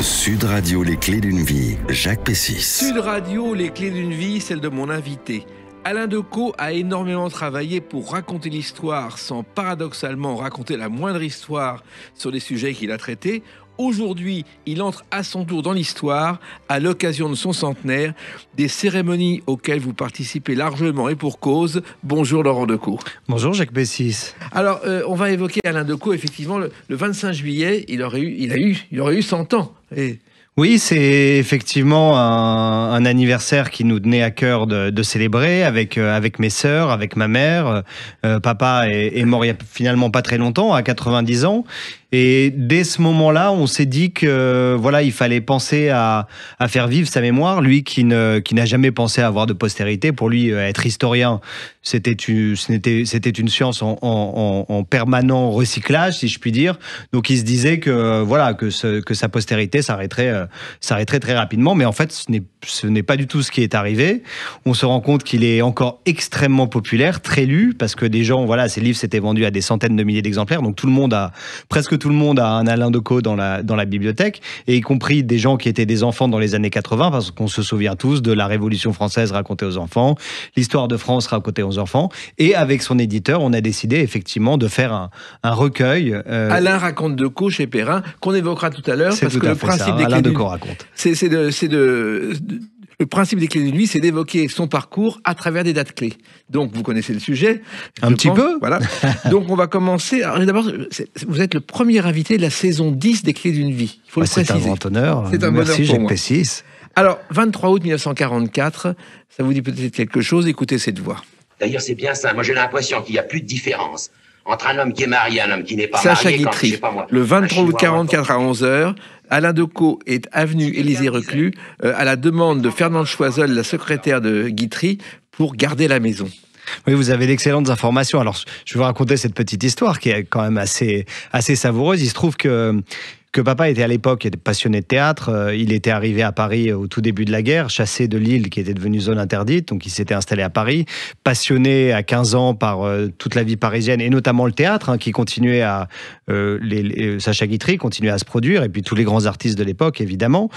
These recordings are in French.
Sud Radio, les clés d'une vie, Jacques Pessis. Sud Radio, les clés d'une vie, celle de mon invité. Alain Decaux a énormément travaillé pour raconter l'histoire sans paradoxalement raconter la moindre histoire sur les sujets qu'il a traités. Aujourd'hui, il entre à son tour dans l'histoire à l'occasion de son centenaire, des cérémonies auxquelles vous participez largement et pour cause. Bonjour Laurent Decaux. Bonjour Jacques Pessis. Alors, on va évoquer Alain Decaux. Effectivement, le 25 juillet, il aurait eu 100 ans. Et... Oui, c'est effectivement un anniversaire qui nous tenait à cœur de célébrer avec mes sœurs, avec ma mère. Papa est mort il y a finalement pas très longtemps, à 90 ans. Et dès ce moment-là, on s'est dit que voilà, il fallait penser à faire vivre sa mémoire. Lui qui n'a jamais pensé à avoir de postérité, pour lui être historien, c'était une science en permanent recyclage, si je puis dire. Donc il se disait que voilà, que sa postérité s'arrêterait très rapidement. Mais en fait, ce n'est pas du tout ce qui est arrivé. On se rend compte qu'il est encore extrêmement populaire, très lu, parce que des gens, voilà, ses livres s'étaient vendus à des centaines de milliers d'exemplaires. Donc presque tout le monde a un Alain Decaux dans la bibliothèque, et y compris des gens qui étaient des enfants dans les années 80, parce qu'on se souvient tous de la Révolution française racontée aux enfants, l'histoire de France racontée aux enfants. Et avec son éditeur, on a décidé effectivement de faire un recueil. Alain raconte Decaux chez Perrin, qu'on évoquera tout à l'heure, parce que le principe des Alain Decaux raconte. Le principe des clés d'une vie, c'est d'évoquer son parcours à travers des dates clés. Donc, vous connaissez le sujet. Un petit peu. Voilà. Donc, on va commencer. Alors, d'abord, vous êtes le premier invité de la saison 10 des clés d'une vie. Il faut le préciser. C'est un grand honneur. C'est un Merci, Jacques Pessis. Alors, 23 août 1944, ça vous dit peut-être quelque chose. Écoutez cette voix. D'ailleurs, c'est bien ça. Moi, j'ai l'impression qu'il n'y a plus de différence entre un homme qui est marié et un homme qui n'est pas Sacha marié. Guitry, le 23 août 44 à 11h, Alain Decaux est avenue Élysée-Reclus à la demande de Fernande Choiseul, la secrétaire de Guitry, pour garder la maison. Oui, vous avez d'excellentes informations. Alors, je vais vous raconter cette petite histoire qui est quand même assez savoureuse. Il se trouve que papa était à l'époque passionné de théâtre. Il était arrivé à Paris au tout début de la guerre, chassé de Lille qui était devenue zone interdite, donc il s'était installé à Paris, passionné à 15 ans par toute la vie parisienne et notamment le théâtre, qui continuait Sacha Guitry continuait à se produire, et puis tous les grands artistes de l'époque évidemment.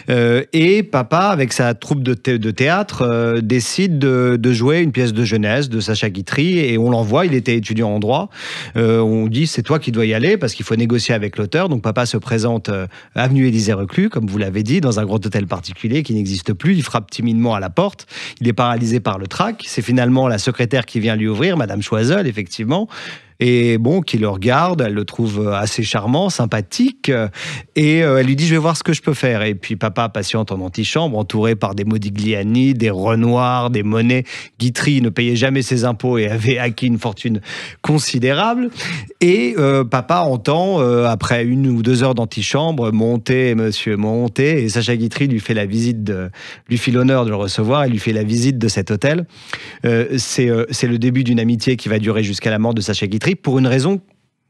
Et papa, avec sa troupe de théâtre, décide de jouer une pièce de jeunesse de Sacha Guitry, et on l'envoie. Il était étudiant en droit. On dit c'est toi qui dois y aller parce qu'il faut négocier avec l'auteur. Donc papa se présente avenue Élysée-Reclus, comme vous l'avez dit, dans un grand hôtel particulier qui n'existe plus. Il frappe timidement à la porte. Il est paralysé par le trac. C'est finalement la secrétaire qui vient lui ouvrir, Madame Choiseul, effectivement. Et bon, qui le regarde, elle le trouve assez charmant, sympathique, et elle lui dit « je vais voir ce que je peux faire ». Et puis papa patiente en antichambre, entouré par des Modigliani, des Renoir, des Monet. Guitry ne payait jamais ses impôts et avait acquis une fortune considérable. Et papa entend, après 1 ou 2 heures d'antichambre, « montez, monsieur, montez ». Et Sacha Guitry lui fait l'honneur de le recevoir et lui fait la visite de cet hôtel. C'est le début d'une amitié qui va durer jusqu'à la mort de Sacha Guitry, pour une raison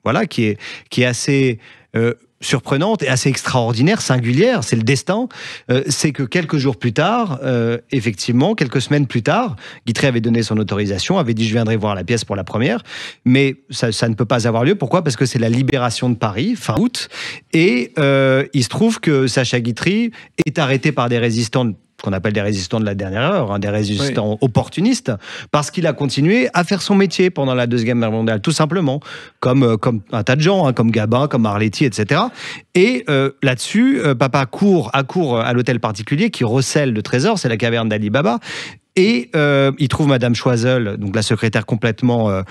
voilà, qui est assez surprenante et assez extraordinaire, singulière, c'est le destin. C'est que quelques jours plus tard, effectivement, quelques semaines plus tard, Guitry avait donné son autorisation, avait dit « je viendrai voir la pièce pour la première », mais ça ne peut pas avoir lieu. Pourquoi ? Parce que c'est la libération de Paris, fin août, et il se trouve que Sacha Guitry est arrêté par des résistants, qu'on appelle des résistants de la dernière heure, des résistants opportunistes, parce qu'il a continué à faire son métier pendant la Deuxième Guerre mondiale, tout simplement, comme un tas de gens, comme Gabin, comme Arletty, etc. Et là-dessus, papa accourt à l'hôtel particulier qui recèle le trésor, c'est la caverne d'Ali Baba. Et il trouve Madame Choiseul, donc la secrétaire, complètement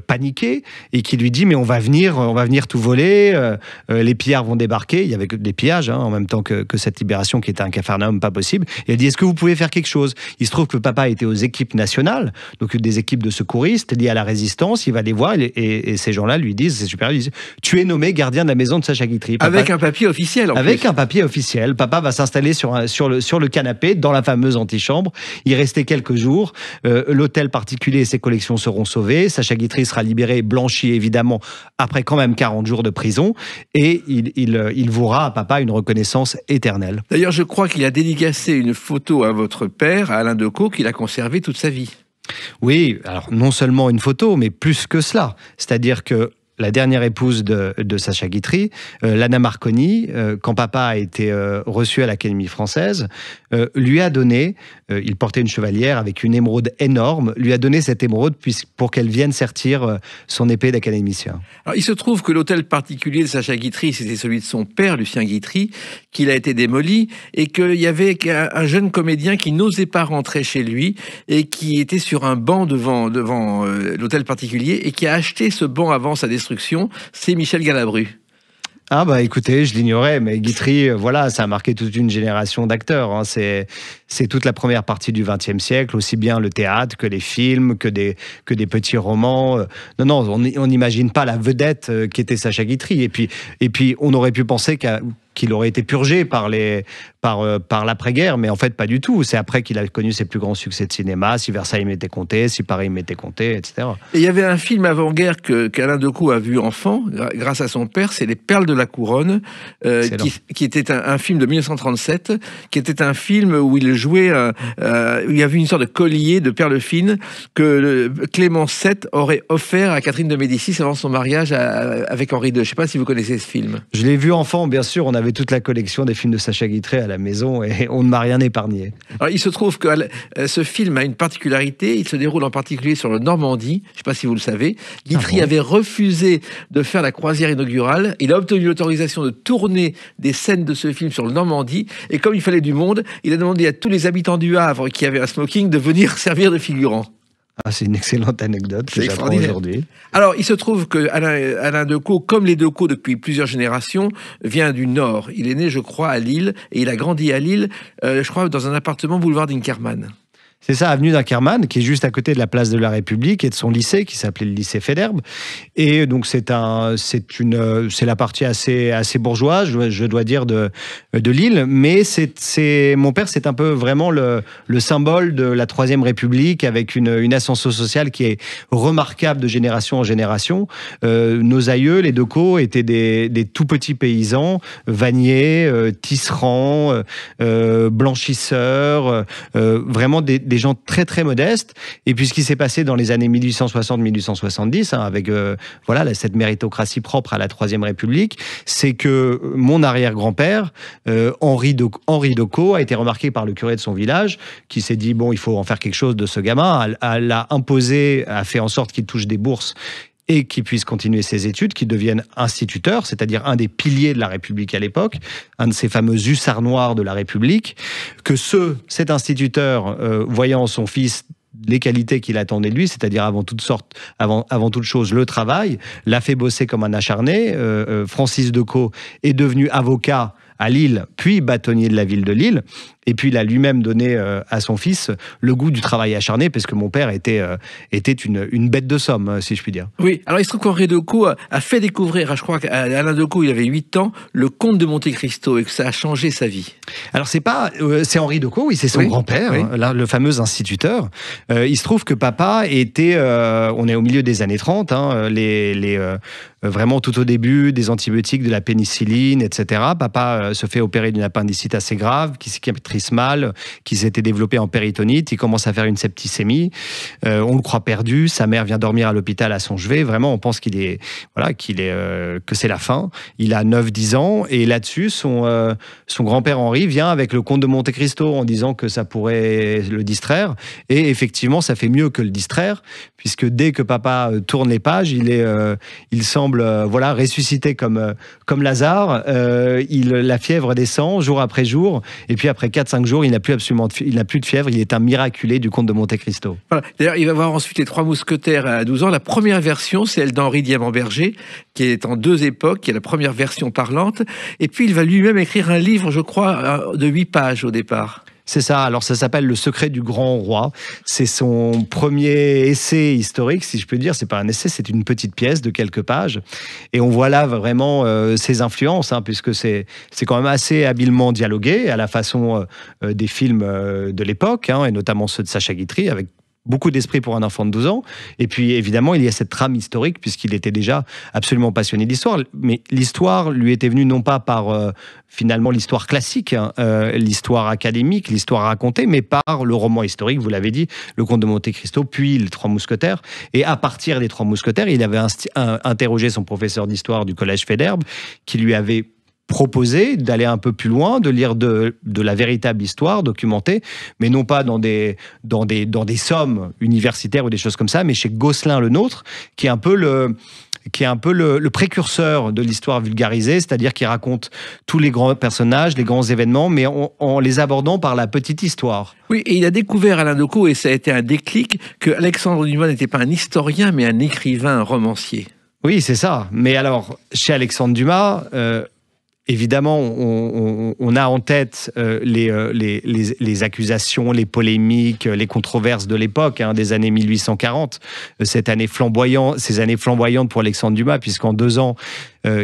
paniquée, et qui lui dit « mais on va venir tout voler, les pillards vont débarquer ». Il y avait des pillages en même temps que cette libération qui était un capharnaüm pas possible. Et elle dit « est-ce que vous pouvez faire quelque chose ?» Il se trouve que papa était aux équipes nationales, donc des équipes de secouristes liées à la résistance. Il va les voir et ces gens-là lui disent, c'est super, ils disent « tu es nommé gardien de la maison de Sacha Guitry ». Avec un papier officiel Avec un papier officiel. Papa va s'installer sur le canapé dans la fameuse antichambre. Il reste quelques jours, l'hôtel particulier et ses collections seront sauvées, Sacha Guitry sera libéré, blanchi évidemment, après quand même 40 jours de prison, et il vouera à papa une reconnaissance éternelle. D'ailleurs, je crois qu'il a dédicacé une photo à votre père, à Alain Decaux, qu'il a conservée toute sa vie. Oui, alors non seulement une photo, mais plus que cela. C'est-à-dire que la dernière épouse de Sacha Guitry, Lana Marconi, quand papa a été reçu à l'Académie française, lui a donné, il portait une chevalière avec une émeraude énorme, lui a donné cette émeraude pour qu'elle vienne sertir son épée d'académicien. Alors, il se trouve que l'hôtel particulier de Sacha Guitry, c'était celui de son père, Lucien Guitry, qu'il a été démoli, et qu'il y avait un jeune comédien qui n'osait pas rentrer chez lui, et qui était sur un banc devant l'hôtel particulier, et qui a acheté ce banc avant sa destruction, c'est Michel Galabru. Ah bah écoutez, je l'ignorais, mais Guitry, voilà, ça a marqué toute une génération d'acteurs. Hein. C'est toute la première partie du XXe siècle, aussi bien le théâtre que les films, que des petits romans. Non, on n'imagine pas la vedette qu'était Sacha Guitry. Et puis, on aurait pu penser qu'il aurait été purgé par l'après-guerre, mais en fait pas du tout. C'est après qu'il a connu ses plus grands succès de cinéma, Si Versailles m'était compté, Si Paris m'était compté, etc. Et il y avait un film avant-guerre qu'Alain Decaux a vu enfant, grâce à son père, c'est Les Perles de la Couronne, qui était un film de 1937, qui était un film où il jouait, où il y avait une sorte de collier de perles fines que Clément VII aurait offert à Catherine de Médicis avant son mariage avec Henri II. Je ne sais pas si vous connaissez ce film. Je l'ai vu enfant, bien sûr, on avait toute la collection des films de Sacha Guitry à la maison et on ne m'a rien épargné. Alors, il se trouve que ce film a une particularité, il se déroule en particulier sur le Normandie, je ne sais pas si vous le savez. Guitry avait refusé de faire la croisière inaugurale, il a obtenu l'autorisation de tourner des scènes de ce film sur le Normandie, et comme il fallait du monde, il a demandé à tous les habitants du Havre qui avaient un smoking de venir servir de figurants. Ah, c'est une excellente anecdote que j'apprends aujourd'hui. Alors, il se trouve que Alain Decaux, comme les Decaux depuis plusieurs générations, vient du Nord. Il est né, je crois, à Lille, et il a grandi à Lille, je crois, dans un appartement boulevard d'Inkermann. C'est ça, avenue d'Inkermann, qui est juste à côté de la place de la République et de son lycée, qui s'appelait le lycée Federbe. Et donc, c'est la partie assez bourgeoise, je dois dire, de Lille. Mais mon père, c'est un peu vraiment le symbole de la Troisième République, avec une ascension sociale qui est remarquable de génération en génération. Nos aïeux, les Decaux, étaient des tout petits paysans, vanniers, tisserands, blanchisseurs, vraiment des gens très très modestes. Et puis ce qui s'est passé dans les années 1860-1870, avec cette méritocratie propre à la Troisième République, c'est que mon arrière-grand-père, Henri Decaux, a été remarqué par le curé de son village, qui s'est dit, bon, il faut en faire quelque chose de ce gamin, l'a imposé, a fait en sorte qu'il touche des bourses et qu'il puisse continuer ses études, qu'il devienne instituteur, c'est-à-dire un des piliers de la République à l'époque, un de ces fameux hussards noirs de la République, que cet instituteur, voyant en son fils les qualités qu'il attendait de lui, c'est-à-dire avant toute chose le travail, l'a fait bosser comme un acharné. Francis Decaux est devenu avocat à Lille, puis bâtonnier de la ville de Lille. Et puis, il a lui-même donné à son fils le goût du travail acharné, parce que mon père était une bête de somme, si je puis dire. Oui, alors il se trouve qu'Henri Decaux a fait découvrir, je crois qu'à Alain Decaux, il avait 8 ans, le Comte de Monte Cristo, et que ça a changé sa vie. Alors, c'est Henri Decaux, oui, c'est son grand-père, oui. Là, le fameux instituteur. Il se trouve que papa était, on est au milieu des années 30, vraiment tout au début, des antibiotiques, de la pénicilline, etc. Papa se fait opérer d'une appendicite assez grave, qui cicatrise mal, qui s'était développée en péritonite. Il commence à faire une septicémie. On le croit perdu. Sa mère vient dormir à l'hôpital à son chevet. Vraiment, on pense que c'est la fin. Il a 9-10 ans. Et là-dessus, son grand-père Henri vient avec le comte de Monte Cristo en disant que ça pourrait le distraire. Et effectivement, ça fait mieux que le distraire, puisque dès que papa tourne les pages, il semble ressuscité comme Lazare. La fièvre descend jour après jour. Et puis après 4-5 jours, il n'a plus de fièvre. Il est un miraculé du comte de Monte Cristo. Voilà. D'ailleurs, il va voir ensuite les Trois Mousquetaires à 12 ans. La première version, c'est celle d'Henri Diamant-Berger, qui est en 2 époques, qui est la première version parlante. Et puis, il va lui-même écrire un livre, je crois, de 8 pages au départ. C'est ça, alors ça s'appelle Le secret du grand roi. C'est son premier essai historique, si je peux dire. C'est pas un essai, c'est une petite pièce de quelques pages. Et on voit là vraiment ses influences, puisque c'est quand même assez habilement dialogué, à la façon des films de l'époque, et notamment ceux de Sacha Guitry, avec beaucoup d'esprit pour un enfant de 12 ans. Et puis, évidemment, il y a cette trame historique, puisqu'il était déjà absolument passionné d'histoire. Mais l'histoire lui était venue non pas par, finalement, l'histoire classique, hein, l'histoire académique, l'histoire racontée, mais par le roman historique, vous l'avez dit, Le Comte de Monte Cristo, puis Les Trois Mousquetaires. Et à partir des Trois Mousquetaires, il avait interrogé son professeur d'histoire du collège Faidherbe, qui lui avait proposé d'aller un peu plus loin, de lire de la véritable histoire documentée, mais non pas dans des sommes universitaires ou des choses comme ça, mais chez Gosselin le Nôtre, qui est un peu le précurseur de l'histoire vulgarisée, c'est-à-dire qui raconte tous les grands personnages, les grands événements, mais en les abordant par la petite histoire. Oui, et il a découvert Alain Decaux, et ça a été un déclic, que Alexandre Dumas n'était pas un historien, mais un écrivain, un romancier. Oui, c'est ça. Mais alors, chez Alexandre Dumas... évidemment, on a en tête les accusations, les polémiques, les controverses de l'époque, hein, des années 1840. Ces années flamboyantes pour Alexandre Dumas, puisqu'en 2 ans,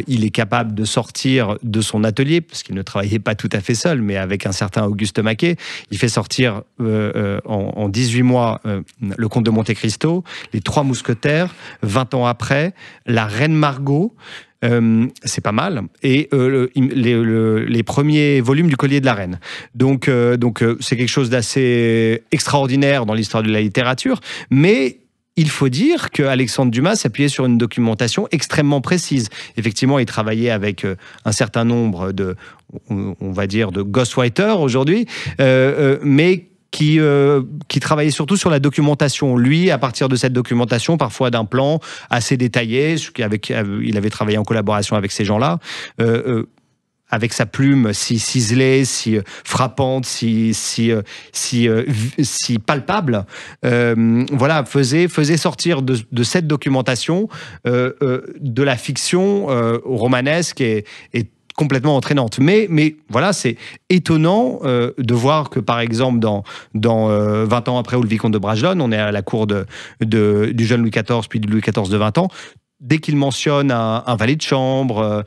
il est capable de sortir de son atelier, parce qu'il ne travaillait pas tout à fait seul, mais avec un certain Auguste Maquet. Il fait sortir en 18 mois Le Comte de Monte Cristo, Les Trois Mousquetaires, 20 ans après, La Reine Margot. C'est pas mal. Et les premiers volumes du Collier de la Reine. Donc c'est quelque chose d'assez extraordinaire dans l'histoire de la littérature. Mais il faut dire qu'Alexandre Dumas s'appuyait sur une documentation extrêmement précise. Effectivement, il travaillait avec un certain nombre on va dire, de ghostwriters aujourd'hui, mais qui travaillait surtout sur la documentation. Lui, à partir de cette documentation, parfois d'un plan assez détaillé, il avait travaillé en collaboration avec ces gens-là, avec sa plume si ciselée, si frappante, si palpable, voilà, faisait sortir de cette documentation de la fiction romanesque et complètement entraînante. Mais voilà, c'est étonnant de voir que, par exemple, dans 20 ans après, ou le Vicomte de Bragelonne, on est à la cour du jeune Louis XIV, puis du Louis XIV de 20 ans, dès qu'il mentionne un valet de chambre,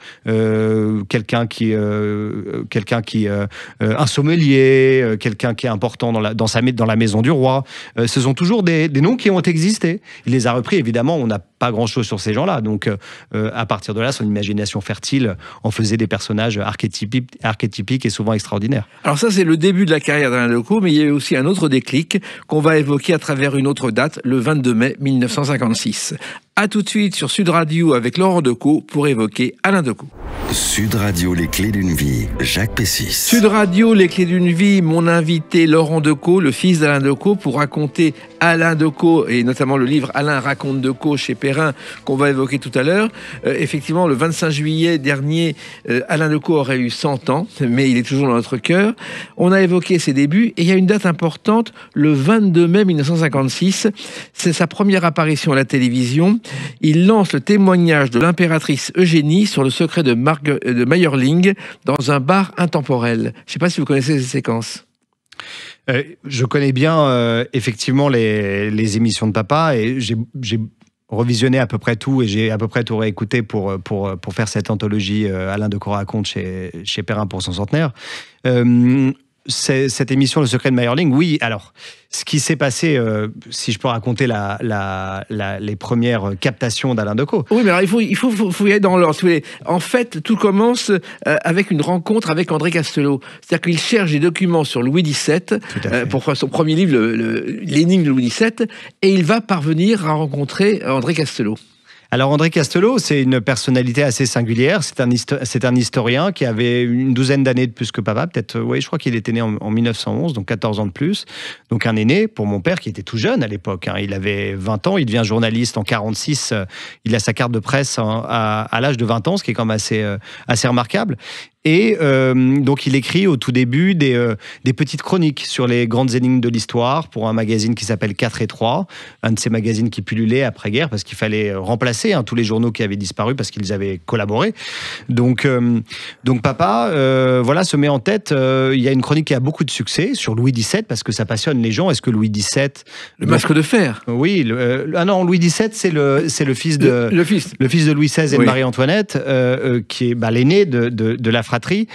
quelqu'un qui un sommelier, quelqu'un qui est important dans la maison du roi, ce sont toujours des noms qui ont existé. Il les a repris, évidemment, on n'a pas grand-chose sur ces gens-là. Donc, à partir de là, son imagination fertile en faisait des personnages archétypiques et souvent extraordinaires. Alors ça, c'est le début de la carrière d'Alain Decaux, mais il y a eu aussi un autre déclic qu'on va évoquer à travers une autre date, le 22 mai 1956. A tout de suite sur Sud Radio avec Laurent Decaux pour évoquer Alain Decaux. Sud Radio, les clés d'une vie, Jacques Pessis. Sud Radio, les clés d'une vie, mon invité Laurent Decaux, le fils d'Alain Decaux, pour raconter Alain Decaux et notamment le livre Alain raconte Decaux chez Perrin qu'on va évoquer tout à l'heure. Effectivement, le 25 juillet dernier, Alain Decaux aurait eu 100 ans, mais il est toujours dans notre cœur. On a évoqué ses débuts et il y a une date importante, le 22 mai 1956. C'est sa première apparition à la télévision. Il lance le témoignage de l'impératrice Eugénie sur le secret de Mayerling dans un bar intemporel. Je ne sais pas si vous connaissez ces séquences. Je connais bien effectivement les émissions de papa et j'ai revisionné à peu près tout et j'ai à peu près tout réécouté pour faire cette anthologie Alain Decaux raconte chez Perrin pour son centenaire. Cette émission, Le Secret de Mayerling, oui. Alors, ce qui s'est passé, si je peux raconter les premières captations d'Alain Decaux. Oui, mais alors il faut y aller dans l'ordre. En fait, tout commence avec une rencontre avec André Castelot. C'est-à-dire qu'il cherche des documents sur Louis XVII pour faire son premier livre, l'énigme de Louis XVII, et il va parvenir à rencontrer André Castelot. Alors André Castelot, c'est une personnalité assez singulière. C'est un historien qui avait une douzaine d'années de plus que papa. Peut-être, oui, je crois qu'il était né en 1911, donc 14 ans de plus. Donc un aîné pour mon père qui était tout jeune à l'époque. Hein. Il avait 20 ans, il devient journaliste en 46. Il a sa carte de presse à l'âge de 20 ans, ce qui est quand même assez remarquable. Et donc, il écrit au tout début des petites chroniques sur les grandes énigmes de l'histoire pour un magazine qui s'appelle 4 et 3, un de ces magazines qui pullulaient après-guerre parce qu'il fallait remplacer tous les journaux qui avaient disparu parce qu'ils avaient collaboré. Donc papa, voilà, se met en tête. Il y a une chronique qui a beaucoup de succès sur Louis XVII parce que ça passionne les gens. Est-ce que Louis XVII... Le masque de fer. Oui. Non, Louis XVII, c'est le fils de Louis XVI et de Marie-Antoinette, qui est l'aîné de la fratrie fratrie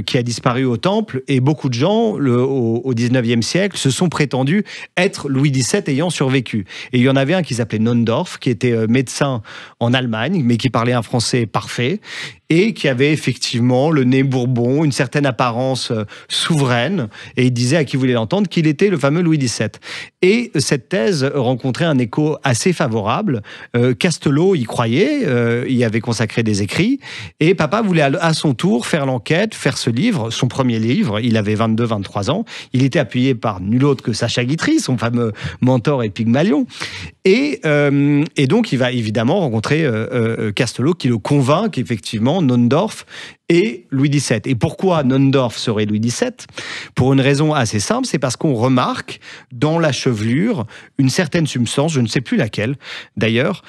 qui a disparu au Temple, et beaucoup de gens au 19e siècle se sont prétendus être Louis XVII ayant survécu. Et il y en avait un qui s'appelait Nondorf, qui était médecin en Allemagne, mais qui parlait un français parfait, et qui avait effectivement le nez bourbon, une certaine apparence souveraine, et il disait à qui voulait l'entendre qu'il était le fameux Louis XVII. Et cette thèse rencontrait un écho assez favorable. Castelot y croyait, y avait consacré des écrits, et papa voulait à son tour faire l'enquête, faire ce livre, son premier livre. Il avait 22-23 ans. Il était appuyé par nul autre que Sacha Guitry, son fameux mentor et Pygmalion. Et donc, il va évidemment rencontrer Castelot, qui le convainc qu'effectivement, Nondorf et Louis XVII. Et pourquoi Nondorf serait Louis XVII? Pour une raison assez simple, c'est parce qu'on remarque dans la chevelure une certaine substance, je ne sais plus laquelle d'ailleurs,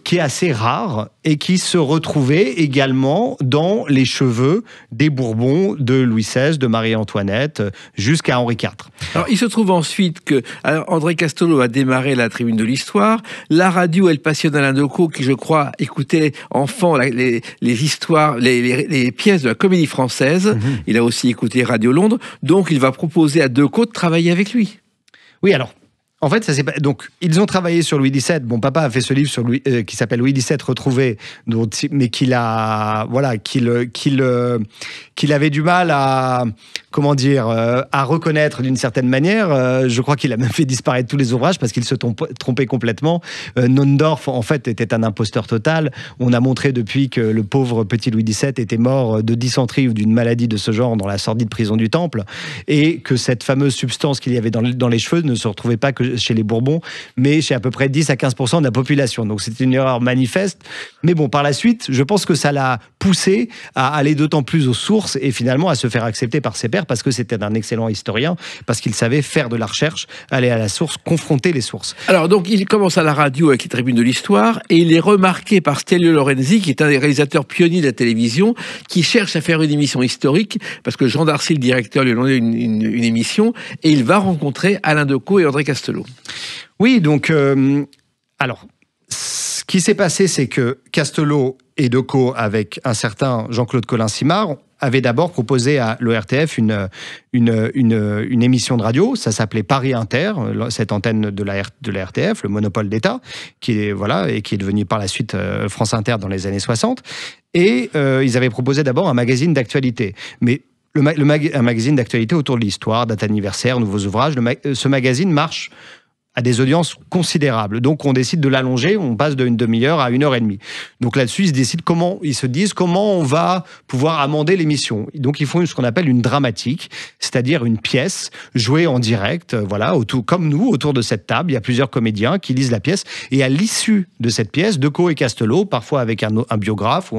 qui est assez rare et qui se retrouvait également dans les cheveux des Bourbons de Louis XVI, de Marie-Antoinette, jusqu'à Henri IV. Alors, il se trouve ensuite que André Castelot a démarré la Tribune de l'Histoire. La radio, elle passionne Alain Decaux, qui, je crois, écoutait enfant les histoires, les pièces de la Comédie Française. Il a aussi écouté Radio Londres. Donc, il va proposer à Decaux de travailler avec lui. Oui, alors, en fait, donc ils ont travaillé sur Louis XVII. Bon, papa a fait ce livre sur qui s'appelle Louis XVII retrouvé, mais qu'il avait du mal à à reconnaître d'une certaine manière. Je crois qu'il a même fait disparaître tous les ouvrages parce qu'il se trompait complètement. Nondorf, en fait, était un imposteur total. On a montré depuis que le pauvre petit Louis XVII était mort de dysenterie ou d'une maladie de ce genre dans la sordide prison du Temple, et que cette fameuse substance qu'il y avait dans les cheveux ne se retrouvait pas que chez les Bourbons, mais chez à peu près 10 à 15% de la population. Donc c'était une erreur manifeste. Mais bon, par la suite, je pense que ça l'a poussé à aller d'autant plus aux sources et finalement à se faire accepter par ses pairs parce que c'était un excellent historien, parce qu'il savait faire de la recherche, aller à la source, confronter les sources. Alors donc il commence à la radio avec les Tribunes de l'Histoire et il est remarqué par Stelio Lorenzi, qui est un des réalisateurs pionniers de la télévision, qui cherche à faire une émission historique parce que Jean Darcy, le directeur, lui a demandé une émission, et il va rencontrer Alain Decaux et André Castelot. Oui, donc alors ce qui s'est passé, c'est que Castelot et Decaux, avec un certain Jean-Claude Collin-Simard, avaient d'abord proposé à l'ORTF une émission de radio. Ça s'appelait Paris Inter, cette antenne de la RTF, le monopole d'État, qui est devenu par la suite France Inter dans les années 60. Et ils avaient proposé d'abord un magazine d'actualité. Mais un magazine d'actualité autour de l'histoire, date anniversaire, nouveaux ouvrages. Ce magazine marche à des audiences considérables. Donc, on décide de l'allonger, on passe d'une demi-heure à 1h30. Donc là-dessus, ils se disent comment on va pouvoir amender l'émission. Donc, ils font ce qu'on appelle une dramatique, c'est-à-dire une pièce jouée en direct, comme nous, autour de cette table. Il y a plusieurs comédiens qui lisent la pièce, et à l'issue de cette pièce, Decaux et Castelot, parfois avec un biographe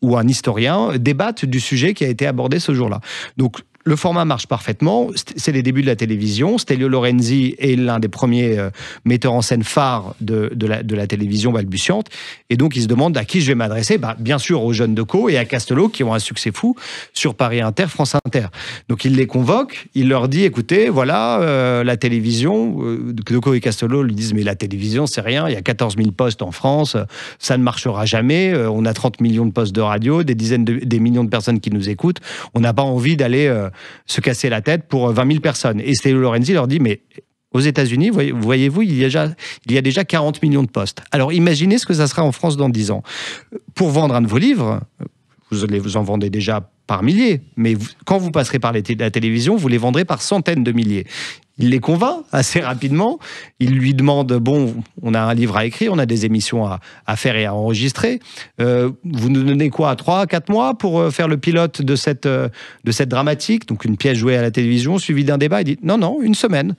ou un historien, débattent du sujet qui a été abordé ce jour-là. Donc, le format marche parfaitement. C'est les débuts de la télévision. Stelio Lorenzi est l'un des premiers metteurs en scène phares de la télévision balbutiante. Et donc, il se demande à qui je vais m'adresser. Bien sûr, aux jeunes Decaux et à Castelot, qui ont un succès fou sur Paris Inter, France Inter. Donc, il les convoque. Il leur dit, écoutez, voilà, la télévision. Decaux et Castelot lui disent, mais la télévision, c'est rien. Il y a 14 000 postes en France. Ça ne marchera jamais. On a 30 millions de postes de radio, des millions de personnes qui nous écoutent. On n'a pas envie d'aller se casser la tête pour 20 000 personnes. Et Stelio Lorenzi leur dit, mais aux États-Unis, voyez-vous, il y a déjà 40 millions de postes. Alors imaginez ce que ça sera en France dans 10 ans. Pour vendre un de vos livres, vous en vendez déjà par milliers, mais quand vous passerez par la télévision, vous les vendrez par centaines de milliers. Il les convainc assez rapidement. Il lui demande, bon, on a un livre à écrire, on a des émissions à faire et à enregistrer. Vous nous donnez quoi, 3 à 4 mois pour faire le pilote de cette dramatique, donc une pièce jouée à la télévision, suivie d'un débat. Il dit, non, 1 semaine.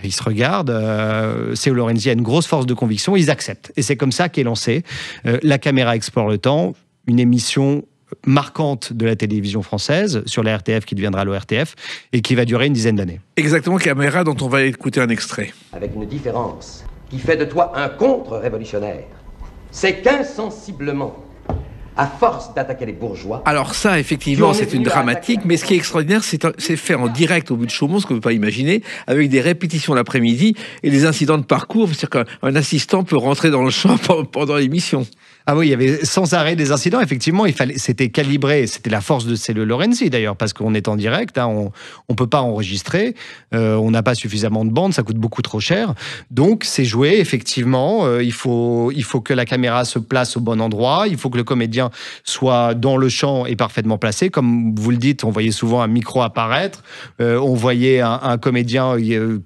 Ils se regardent, Stelio Lorenzi a une grosse force de conviction, ils acceptent. Et c'est comme ça qu'est lancée La caméra explore le temps, une émission marquante de la télévision française sur la RTF qui deviendra l'ORTF et qui va durer une dizaine d'années. Exactement, caméra dont on va écouter un extrait. Avec une différence qui fait de toi un contre-révolutionnaire. C'est qu'insensiblement, à force d'attaquer les bourgeois... Alors ça, effectivement, c'est une dramatique, mais ce qui est extraordinaire, c'est faire en direct au bout de Chaumont, ce qu'on ne peut pas imaginer, avec des répétitions l'après-midi et des incidents de parcours. C'est-à-dire qu'un assistant peut rentrer dans le champ pendant l'émission. Ah oui, il y avait sans arrêt des incidents. Effectivement, c'était calibré. C'était la force de Stelio Lorenzi d'ailleurs, parce qu'on est en direct, hein, on peut pas enregistrer, on n'a pas suffisamment de bandes, ça coûte beaucoup trop cher. Donc c'est joué. Effectivement, il faut que la caméra se place au bon endroit. Il faut que le comédien soit dans le champ et parfaitement placé. Comme vous le dites, on voyait souvent un micro apparaître. On voyait un comédien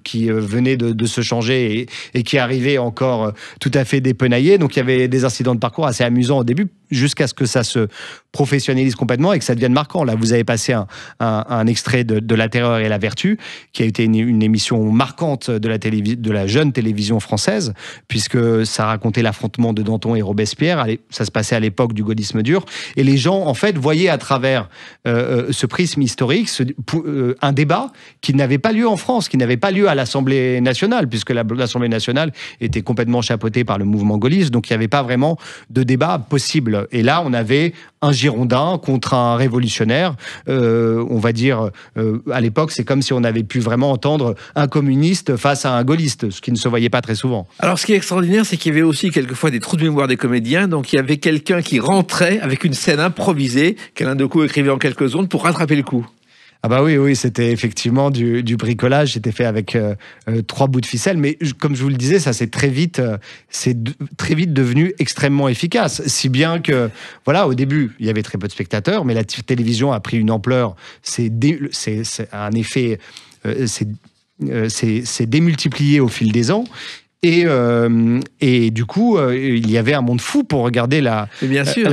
qui venait de se changer et qui arrivait encore tout à fait dépenaillé. Donc il y avait des incidents de parcours assez amusant au début, jusqu'à ce que ça se professionnalise complètement et que ça devienne marquant. Là, vous avez passé un extrait de La Terreur et la Vertu, qui a été une émission marquante de la jeune télévision française, puisque ça racontait l'affrontement de Danton et Robespierre. Ça se passait à l'époque du gaullisme dur. Et les gens, en fait, voyaient à travers ce prisme historique un débat qui n'avait pas lieu en France, qui n'avait pas lieu à l'Assemblée nationale, puisque l'Assemblée nationale était complètement chapeautée par le mouvement gaulliste. Donc, il n'y avait pas vraiment de débat possible. Et là, on avait un Girondin contre un révolutionnaire. On va dire, à l'époque, c'est comme si on avait pu vraiment entendre un communiste face à un gaulliste, ce qui ne se voyait pas très souvent. Alors, ce qui est extraordinaire, c'est qu'il y avait aussi quelquefois des trous de mémoire des comédiens. Donc, il y avait quelqu'un qui rentrait avec une scène improvisée qu'Alain Decaux écrivait en quelques secondes pour rattraper le coup. Ah bah oui, c'était effectivement du bricolage. C'était fait avec 3 bouts de ficelle, mais comme je vous le disais, ça c'est très vite devenu extrêmement efficace. Si bien que, voilà, au début, il y avait très peu de spectateurs, mais la télévision a pris une ampleur. C'est un effet, c'est démultiplié au fil des ans. Et du coup, il y avait un monde fou pour regarder la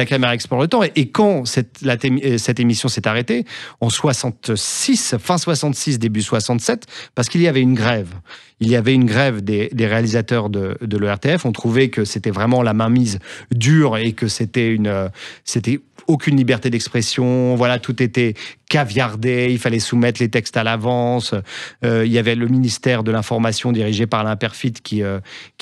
caméra explore le temps. Et quand cette émission s'est arrêtée, en 66, fin 66, début 67, parce qu'il y avait une grève. Il y avait une grève des réalisateurs de l'ERTF. On trouvait que c'était vraiment la mainmise dure et que c'était aucune liberté d'expression. Voilà, tout était caviardé. Il fallait soumettre les textes à l'avance. Il y avait le ministère de l'Information dirigé par Alain Peyrefitte qui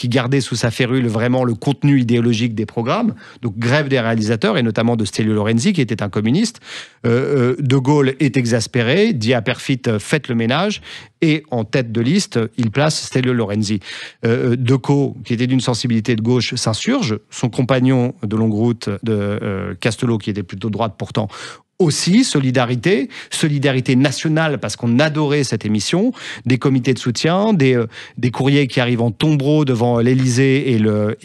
gardait sous sa férule vraiment le contenu idéologique des programmes. Donc, grève des réalisateurs et notamment de Stelio Lorenzi qui était un communiste. De Gaulle est exaspéré, dit à Peyrefitte, faites le ménage. Et en tête de liste, il place Stelio Lorenzi. Decaux, qui était d'une sensibilité de gauche, s'insurge. Son compagnon de longue route, de Castelot, qui était plutôt de droite pourtant, aussi, solidarité nationale, parce qu'on adorait cette émission, des comités de soutien, des courriers qui arrivent en tombereau devant l'Élysée et le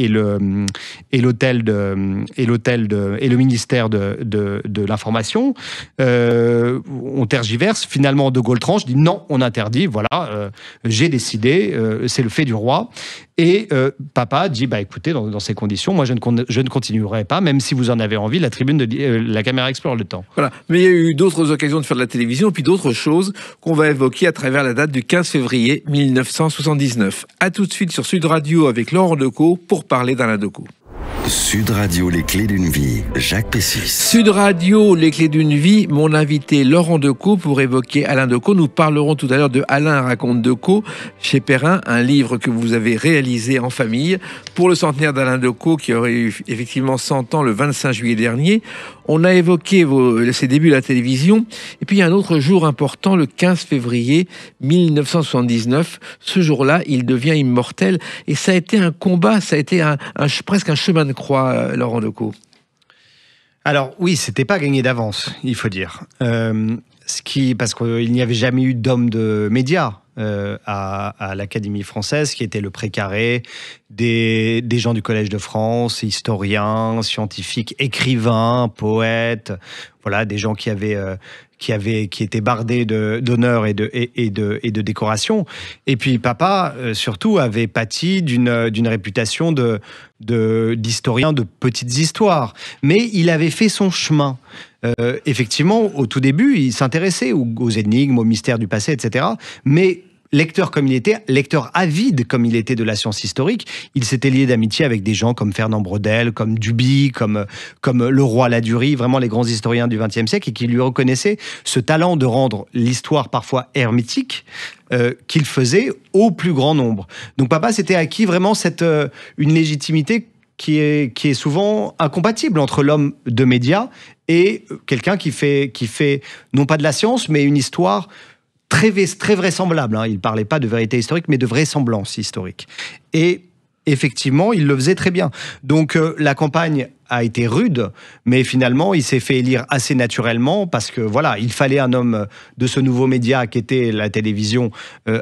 ministère de l'Information. On tergiverse. Finalement, De Gaulle tranche, dit non, on interdit. Voilà, j'ai décidé, c'est le fait du roi. Et papa dit, bah écoutez, dans ces conditions, moi je ne continuerai pas, même si vous en avez envie, la tribune de la caméra explore le temps. Voilà. Mais il y a eu d'autres occasions de faire de la télévision, puis d'autres choses qu'on va évoquer à travers la date du 15 février 1979. À tout de suite sur Sud Radio avec Laurent Decaux pour parler d'Alain Decaux. Sud Radio, les clés d'une vie, Jacques Pessis. Sud Radio, les clés d'une vie, mon invité Laurent Decaux pour évoquer Alain Decaux. Nous parlerons tout à l'heure de Alain raconte Decaux chez Perrin, un livre que vous avez réalisé en famille pour le centenaire d'Alain Decaux qui aurait eu effectivement 100 ans le 25 juillet dernier. On a évoqué ses débuts à la télévision. Et puis il y a un autre jour important, le 15 février 1979. Ce jour-là, il devient immortel. Et ça a été un combat, ça a été presque un chemin de croix, Laurent Decaux. Alors oui, c'était pas gagné d'avance, il faut dire. Parce qu'il n'y avait jamais eu d'homme de médias à l'Académie française, qui était le précaré des gens du Collège de France, historiens, scientifiques, écrivains, poètes, voilà, des gens qui étaient bardés d'honneur et de décoration. Et puis papa, surtout, avait pâti d'une réputation d'historien de petites histoires. Mais il avait fait son chemin. Effectivement, au tout début, il s'intéressait aux énigmes, aux mystères du passé, etc. Mais lecteur comme il était, lecteur avide comme il était de la science historique, il s'était lié d'amitié avec des gens comme Fernand Braudel, comme Duby, comme Leroy Ladurie, vraiment les grands historiens du XXe siècle, et qui lui reconnaissaient ce talent de rendre l'histoire parfois hermétique qu'il faisait au plus grand nombre. Donc papa s'était acquis vraiment une légitimité qui est souvent incompatible entre l'homme de médias et quelqu'un qui fait non pas de la science, mais une histoire très vraisemblable. Il ne parlait pas de vérité historique, mais de vraisemblance historique. Et effectivement, il le faisait très bien. Donc la campagne a été rude, mais finalement, il s'est fait élire assez naturellement parce que voilà, il fallait un homme de ce nouveau média qui était la télévision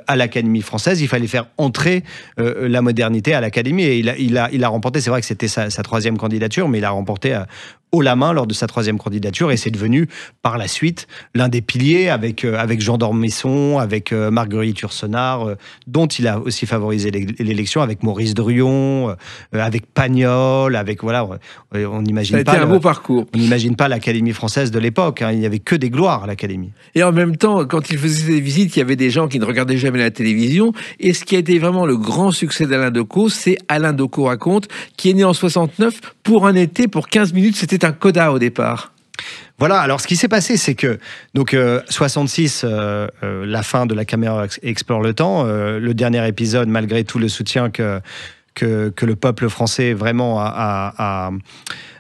à l'Académie française. Il fallait faire entrer la modernité à l'Académie et il a remporté. C'est vrai que c'était sa troisième candidature, mais il a remporté haut la main lors de sa troisième candidature et c'est devenu par la suite l'un des piliers avec Jean d'Ormesson, avec Marguerite Yourcenar, dont il a aussi favorisé l'élection, avec Maurice Druon, avec Pagnol, avec voilà, on n'imagine pas. Ça a été un beau parcours. On n'imagine pas l'Académie française de l'époque. Hein, il n'y avait que des gloires à l'Académie. Et en même temps, quand il faisait des visites, il y avait des gens qui ne regardaient jamais la télévision. Et ce qui a été vraiment le grand succès d'Alain Decaux, c'est Alain Decaux raconte, qui est né en 69 pour un été, pour 15 minutes. C'était un coda au départ. Voilà, alors ce qui s'est passé, c'est que, donc 66, la fin de La caméra explore le temps, le dernier épisode, malgré tout le soutien que le peuple français vraiment a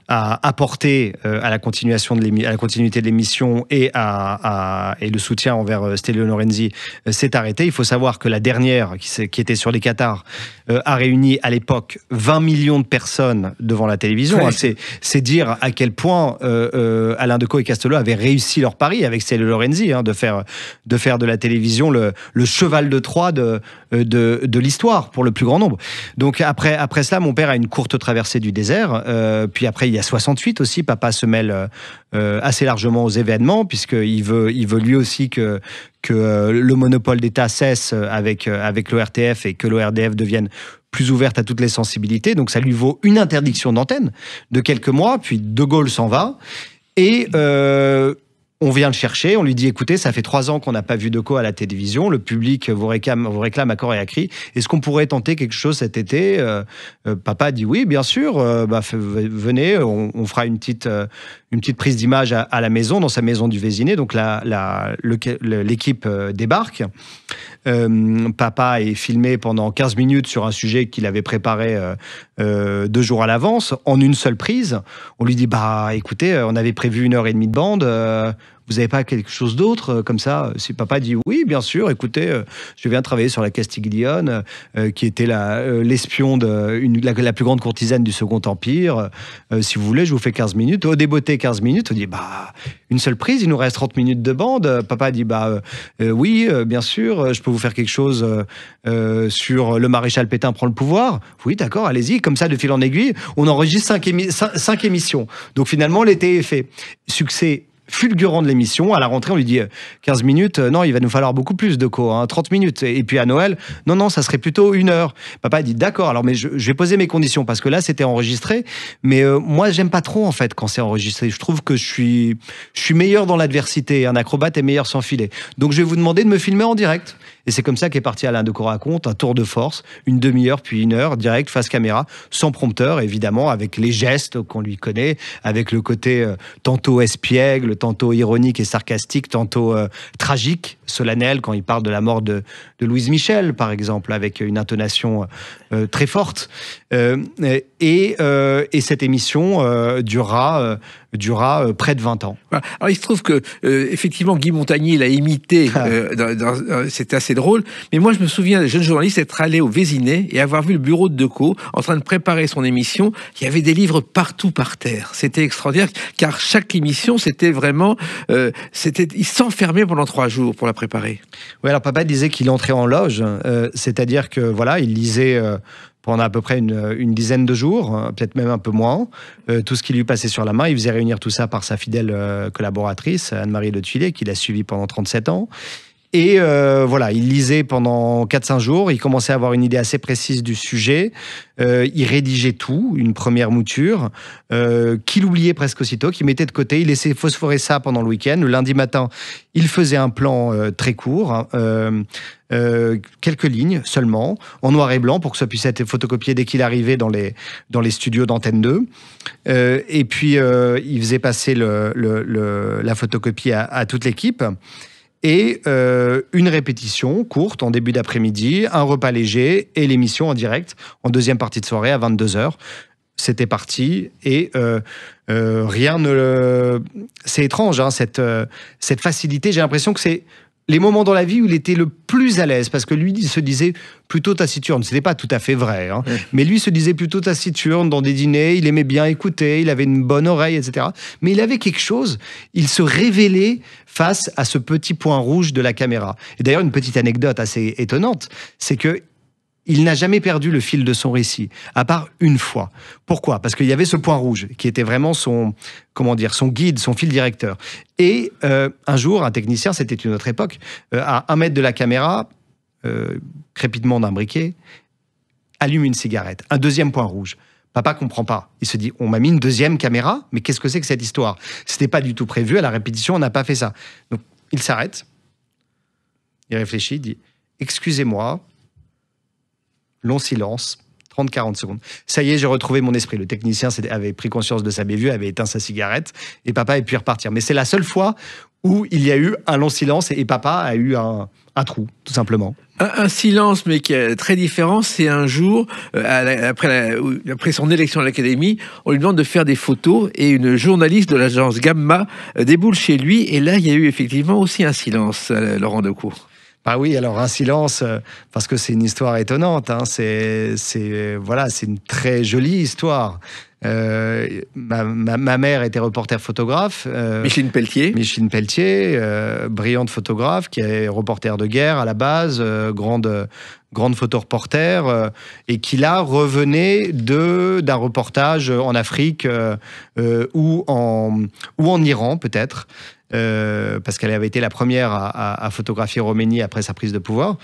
apporté à la continuation à la continuité de l'émission et le soutien envers Stelio Lorenzi s'est arrêté. Il faut savoir que la dernière, qui était sur les Qatars, a réuni à l'époque 20 millions de personnes devant la télévision. Oui. Hein, c'est dire à quel point Alain Decaux et Castelao avaient réussi leur pari avec Stelio Lorenzi, hein, de faire de la télévision le cheval de Troie de l'histoire pour le plus grand nombre. Donc après cela, mon père a une courte traversée du désert. Puis après, il y a 68 aussi. Papa se mêle assez largement aux événements puisqu'il veut lui aussi que le monopole d'État cesse avec l'ORTF et que l'ORDF devienne plus ouverte à toutes les sensibilités. Donc ça lui vaut une interdiction d'antenne de quelques mois. Puis De Gaulle s'en va et on vient le chercher, on lui dit écoutez, ça fait 3 ans qu'on n'a pas vu Decaux à la télévision, le public vous réclame à corps et à cri. Est-ce qu'on pourrait tenter quelque chose cet été ? Papa dit oui, bien sûr. Venez, on fera une petite prise d'image à la maison, dans sa maison du Vésiné. Donc l'équipe débarque. Papa est filmé pendant 15 minutes sur un sujet qu'il avait préparé 2 jours à l'avance, en une seule prise. On lui dit écoutez, on avait prévu 1h30 de bande. Vous n'avez pas quelque chose d'autre comme ça ? Si papa dit oui, bien sûr, écoutez, je viens travailler sur la Castiglione, qui était l'espion la plus grande courtisane du Second Empire. Si vous voulez, je vous fais 15 minutes. Au débeauté, 15 minutes, on dit une seule prise, il nous reste 30 minutes de bande. Papa dit oui, bien sûr, je peux vous faire quelque chose sur le maréchal Pétain prend le pouvoir. Oui, d'accord, allez-y. Comme ça, de fil en aiguille, on enregistre 5 émissions. Donc finalement, l'été est fait. Succès fulgurant de l'émission. À la rentrée, on lui dit 15 minutes, non, il va nous falloir beaucoup plus de 30 minutes. Et puis à Noël, non, ça serait plutôt 1 heure. Papa dit d'accord, alors mais je vais poser mes conditions parce que là, c'était enregistré. Mais moi, j'aime pas trop en fait quand c'est enregistré. Je trouve que je suis meilleur dans l'adversité. Un acrobate est meilleur sans filet. Donc je vais vous demander de me filmer en direct. Et c'est comme ça qu'est parti Alain Decaux raconte, un tour de force, une demi-heure puis 1 heure, direct, face caméra, sans prompteur, évidemment, avec les gestes qu'on lui connaît, avec le côté tantôt espiègle, tantôt ironique et sarcastique, tantôt tragique, solennel, quand il parle de la mort de Louise Michel, par exemple, avec une intonation très forte. Et cette émission durera près de 20 ans. Alors il se trouve que effectivement Guy Montagnier l'a imité, c'était assez drôle, mais moi je me souviens des jeunes journalistes être allés au Vésiné et avoir vu le bureau de Decaux en train de préparer son émission. Il y avait des livres partout par terre, c'était extraordinaire car chaque émission c'était vraiment il s'enfermait pendant 3 jours pour la préparer. Oui, alors papa disait qu'il entrait en loge, c'est-à-dire que voilà, il lisait pendant à peu près une dizaine de jours, peut-être même un peu moins, tout ce qui lui passait sur la main. Il faisait réunir tout ça par sa fidèle collaboratrice, Anne-Marie Le Tuillet, qui l'a suivi pendant 37 ans. Et voilà, il lisait pendant 4-5 jours, il commençait à avoir une idée assez précise du sujet, il rédigeait tout, une première mouture, qu'il oubliait presque aussitôt, qu'il mettait de côté, il laissait phosphorer ça pendant le week-end. Le lundi matin, il faisait un plan très court, quelques lignes seulement, en noir et blanc, pour que ça puisse être photocopié dès qu'il arrivait dans les studios d'Antenne 2. Et puis, il faisait passer la photocopie à toute l'équipe. Et une répétition courte en début d'après-midi, un repas léger et l'émission en direct en deuxième partie de soirée à 22h. C'était parti et rien ne... C'est étrange, hein, cette facilité. J'ai l'impression que c'est les moments dans la vie où il était le plus à l'aise, parce que lui, il se disait plutôt taciturne. Ce n'était pas tout à fait vrai, hein, mais lui se disait plutôt taciturne dans des dîners, il aimait bien écouter, il avait une bonne oreille, etc. Mais il avait quelque chose, il se révélait face à ce petit point rouge de la caméra. Et d'ailleurs, une petite anecdote assez étonnante, c'est que il n'a jamais perdu le fil de son récit, à part une fois. Pourquoi ? Parce qu'il y avait ce point rouge, qui était vraiment son guide, son fil directeur. Et un jour, un technicien, c'était une autre époque, à 1 mètre de la caméra, crépitement d'un briquet, allume une cigarette. Un deuxième point rouge. Papa comprend pas. Il se dit, on m'a mis une deuxième caméra, mais qu'est-ce que c'est que cette histoire ? C'était pas du tout prévu, à la répétition, on n'a pas fait ça. Donc, il s'arrête, il réfléchit, il dit, excusez-moi. Long silence, 30-40 secondes. Ça y est, j'ai retrouvé mon esprit. Le technicien avait pris conscience de sa bévue, avait éteint sa cigarette, et papa a pu repartir. Mais c'est la seule fois où il y a eu un long silence, et papa a eu un trou, tout simplement. Un silence, mais qui est très différent, c'est un jour, après son élection à l'Académie, on lui demande de faire des photos, et une journaliste de l'agence Gamma déboule chez lui, et là, il y a eu effectivement aussi un silence, Laurent Decaux. Ah oui, alors un silence, parce que c'est une histoire étonnante, hein, c'est une très jolie histoire. Ma mère était reporter photographe. Micheline Pelletier. Micheline Pelletier, brillante photographe, qui est reporter de guerre à la base, grande photoreporter, et qui là revenait d'un reportage en Afrique ou en Iran peut-être. Parce qu'elle avait été la première à photographier Roménie après sa prise de pouvoir.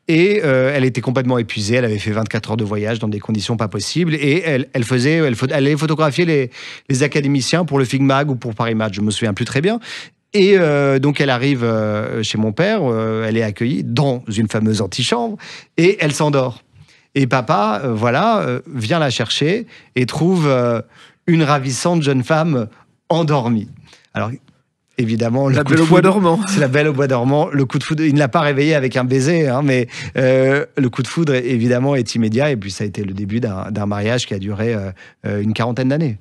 Et elle était complètement épuisée, elle avait fait 24 heures de voyage dans des conditions pas possibles, et elle allait photographier les académiciens pour le FIGMAG ou pour Paris Match, je me souviens plus très bien. Et donc elle arrive chez mon père, elle est accueillie dans une fameuse antichambre, et elle s'endort. Et papa, vient la chercher et trouve une ravissante jeune femme endormie. Alors, évidemment, la belle au bois dormant. C'est la belle au bois dormant. Le coup de foudre, il ne l'a pas réveillée avec un baiser, hein, mais le coup de foudre, évidemment, est immédiat. Et puis, ça a été le début d'un mariage qui a duré une 40aine d'années.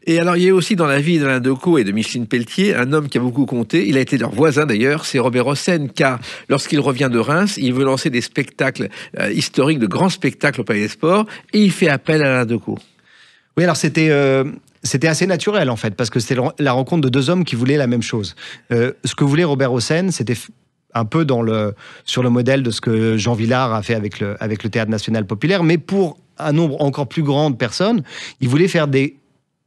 Et alors, il y a aussi dans la vie d'Alain Decaux et de Micheline Pelletier un homme qui a beaucoup compté. Il a été leur voisin d'ailleurs, c'est Robert Hossein, car lorsqu'il revient de Reims, il veut lancer des spectacles historiques, de grands spectacles au Palais des Sports, et il fait appel à Alain Decaux. Oui, alors c'était assez naturel en fait, parce que c'était la rencontre de deux hommes qui voulaient la même chose. Ce que voulait Robert Hossein, c'était un peu sur le modèle de ce que Jean Vilar a fait avec le Théâtre National Populaire, mais pour un nombre encore plus grand de personnes, il voulait faire des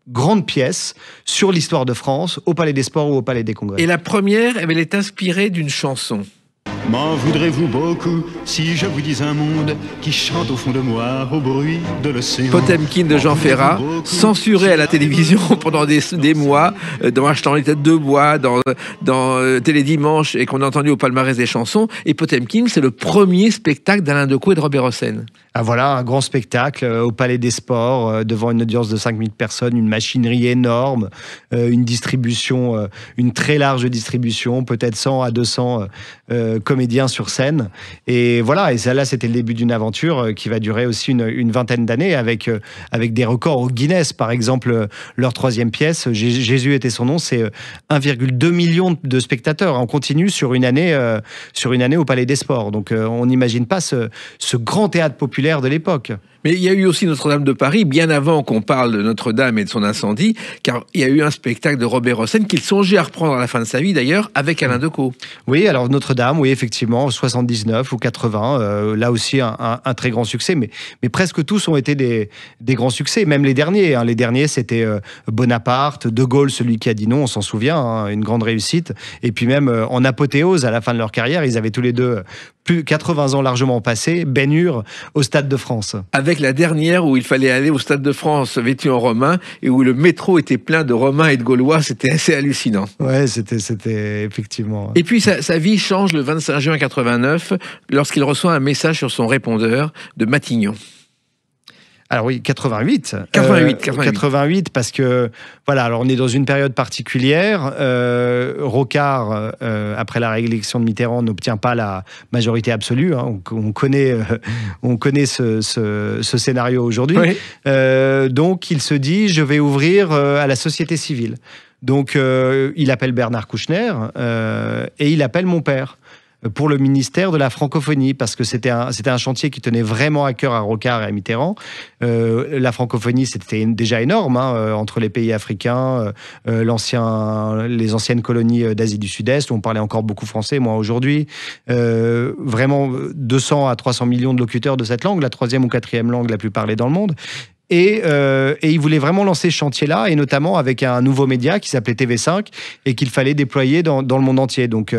grandes pièces sur l'histoire de France au Palais des Sports ou au Palais des Congrès. Et la première, elle est inspirée d'une chanson. M'en voudrez-vous beaucoup si je vous dis un monde qui chante au fond de moi au bruit de l'océan. Potemkin de Jean Ferrat, censuré à la télévision pendant des mois, dans Achetant les têtes de bois, dans Télédimanche, et qu'on a entendu au palmarès des chansons. Et Potemkin, c'est le premier spectacle d'Alain Decaux et de Robert Hossein. Ah voilà, un grand spectacle au Palais des Sports, devant une audience de 5000 personnes, une machinerie énorme, une distribution, une très large distribution, peut-être 100 à 200 comédiens sur scène. Et voilà, et ça là, c'était le début d'une aventure qui va durer aussi une vingtaine d'années, avec des records au Guinness. Par exemple, leur troisième pièce, Jésus était son nom, c'est 1,2 million de spectateurs en continu sur une année au Palais des Sports. Donc on n'imagine pas ce grand théâtre populaire de l'époque. Mais il y a eu aussi Notre-Dame de Paris, bien avant qu'on parle de Notre-Dame et de son incendie, car il y a eu un spectacle de Robert Hossein qu'il songeait à reprendre à la fin de sa vie, d'ailleurs, avec Alain Decaux. Oui, alors Notre-Dame, oui, effectivement, 79 ou 80, là aussi un très grand succès, mais presque tous ont été des grands succès, même les derniers. Hein. Les derniers, c'était Bonaparte, De Gaulle, celui qui a dit non, on s'en souvient, hein, une grande réussite. Et puis même en apothéose, à la fin de leur carrière, ils avaient tous les deux plus 80 ans largement passés, Ben Hur au Stade de France. Avec la dernière où il fallait aller au Stade de France vêtu en romain et où le métro était plein de Romains et de Gaulois, c'était assez hallucinant. Ouais, c'était effectivement. Et puis sa vie change le 25 juin 89 lorsqu'il reçoit un message sur son répondeur de Matignon. Alors oui, 88. 88, parce que, voilà, alors on est dans une période particulière. Rocard, après la réélection de Mitterrand, n'obtient pas la majorité absolue. Hein. On connaît ce scénario aujourd'hui. Oui. Donc il se dit, je vais ouvrir à la société civile. Donc il appelle Bernard Kouchner et il appelle mon père. pour le ministère de la francophonie, parce que c'était un chantier qui tenait vraiment à cœur à Rocard et à Mitterrand. La francophonie, c'était déjà énorme, hein, entre les pays africains, les anciennes colonies d'Asie du Sud-Est, où on parlait encore beaucoup français, moi aujourd'hui. Vraiment 200 à 300 millions de locuteurs de cette langue, la 3e ou 4e langue la plus parlée dans le monde. Et il voulait vraiment lancer ce chantier-là, et notamment avec un nouveau média qui s'appelait TV5 et qu'il fallait déployer dans le monde entier. Donc,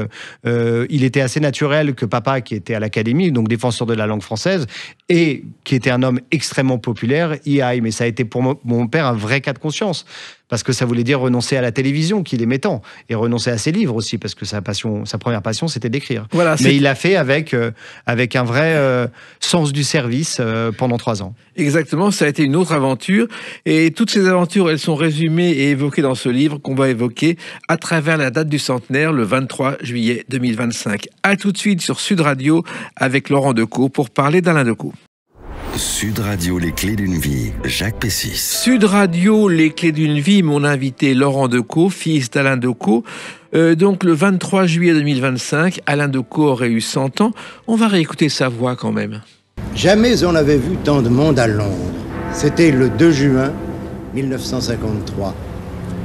il était assez naturel que papa, qui était à l'Académie, donc défenseur de la langue française, et qui était un homme extrêmement populaire, y aille. Mais ça a été pour mon père un vrai cas de conscience. Parce que ça voulait dire renoncer à la télévision qu'il aimait tant, et renoncer à ses livres aussi, parce que sa première passion, c'était d'écrire. Voilà, mais il l'a fait avec un vrai sens du service pendant 3 ans. Exactement, ça a été une autre aventure. Et toutes ces aventures, elles sont résumées et évoquées dans ce livre qu'on va évoquer à travers la date du centenaire, le 23 juillet 2025. À tout de suite sur Sud Radio avec Laurent Decaux pour parler d'Alain Decaux. Sud Radio, les clés d'une vie, Jacques Pessis. Sud Radio, les clés d'une vie, mon invité Laurent Decaux, fils d'Alain Decaux. Donc le 23 juillet 2025, Alain Decaux aurait eu 100 ans. On va réécouter sa voix quand même. Jamais on n'avait vu tant de monde à Londres. C'était le 2 juin 1953.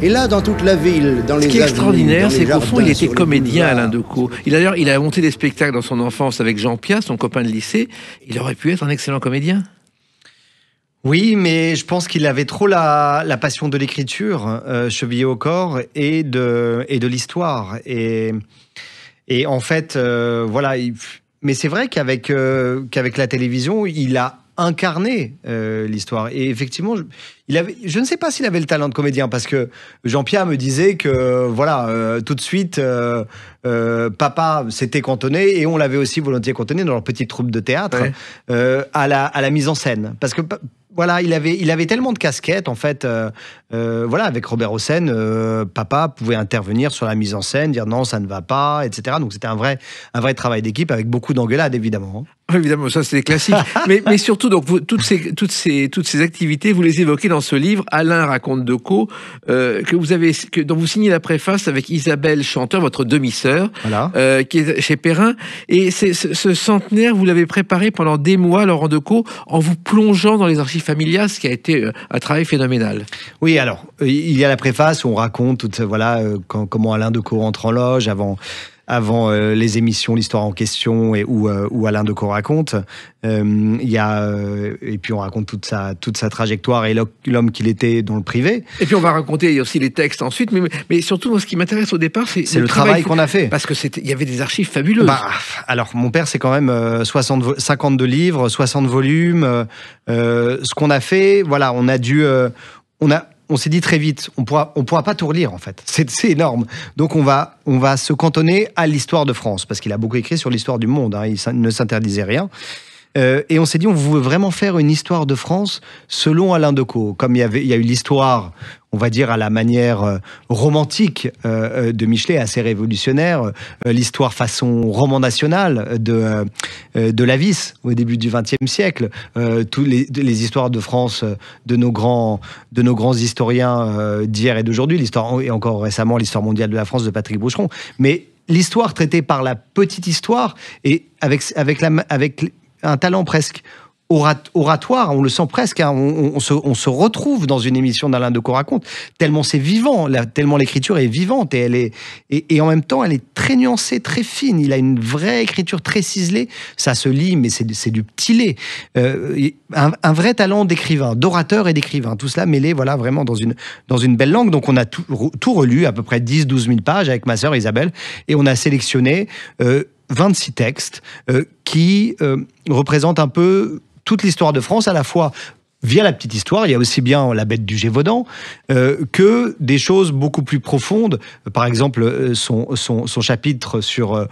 Et là, dans toute la ville, dans les avenues, ce qui est extraordinaire, c'est qu'au fond, il était comédien, Alain Decaux. Il a monté des spectacles dans son enfance avec Jean Piat, son copain de lycée. Il aurait pu être un excellent comédien. Oui, mais je pense qu'il avait trop la passion de l'écriture, chevillée au corps, et de l'histoire. Et en fait, voilà. Mais c'est vrai qu'avec la télévision, il a incarné l'histoire. Et effectivement, je ne sais pas s'il avait le talent de comédien, parce que Jean-Pierre me disait que, voilà, tout de suite, papa s'était cantonné, et on l'avait aussi volontiers cantonné dans leur petite troupe de théâtre, ouais, à la mise en scène. Parce que, voilà, il avait tellement de casquettes, en fait. Voilà, avec Robert Hossein, papa pouvait intervenir sur la mise en scène, dire non, ça ne va pas, etc. Donc c'était un vrai travail d'équipe avec beaucoup d'engueulades, évidemment. Évidemment, ça c'est classique. mais surtout, donc toutes ces activités, vous les évoquez dans ce livre. Alain raconte Decaux, dont vous signez la préface avec Isabelle Chanteur, votre demi-sœur, voilà, qui est chez Perrin. Et ce centenaire, vous l'avez préparé pendant des mois, Laurent Decaux, en vous plongeant dans les archives familiales, ce qui a été un travail phénoménal. Oui, alors il y a la préface où on raconte comment Alain Decaux entre en loge avant les émissions, l'histoire en question, où Alain Decaux raconte. Et puis on raconte toute sa trajectoire et l'homme qu'il était dans le privé. Et puis on va raconter aussi les textes ensuite, mais surtout, moi, ce qui m'intéresse au départ, c'est le travail qu'on a fait. Parce que il y avait des archives fabuleuses. Alors, mon père, c'est quand même 52 livres, 60 volumes. Ce qu'on a fait, voilà, on s'est dit très vite, on pourra pas tout relire, en fait. C'est énorme. Donc on va se cantonner à l'histoire de France, parce qu'il a beaucoup écrit sur l'histoire du monde, hein, il ne s'interdisait rien. Et on s'est dit, on veut vraiment faire une histoire de France selon Alain Decaux. Comme il y a eu l'histoire, on va dire à la manière romantique de Michelet, assez révolutionnaire, l'histoire façon roman national de Lavis au début du XXe siècle, tous les histoires de France de nos grands historiens d'hier et d'aujourd'hui, l'histoire, et encore récemment l'histoire mondiale de la France de Patrick Boucheron. Mais l'histoire traitée par la petite histoire, et avec un talent presque oratoire, on le sent presque, hein, on se retrouve dans une émission d'Alain Decaux raconte, tellement c'est vivant, tellement l'écriture est vivante, et en même temps elle est très nuancée, très fine, il a une vraie écriture très ciselée, ça se lit, mais c'est du petit lait, un vrai talent d'écrivain, d'orateur et d'écrivain, tout cela mêlé, voilà, vraiment dans une belle langue. Donc on a tout relu, à peu près 10-12 000 pages avec ma sœur Isabelle, et on a sélectionné 26 textes qui représentent un peu toute l'histoire de France, à la fois via la petite histoire, il y a aussi bien la bête du Gévaudan, que des choses beaucoup plus profondes. Par exemple, son chapitre sur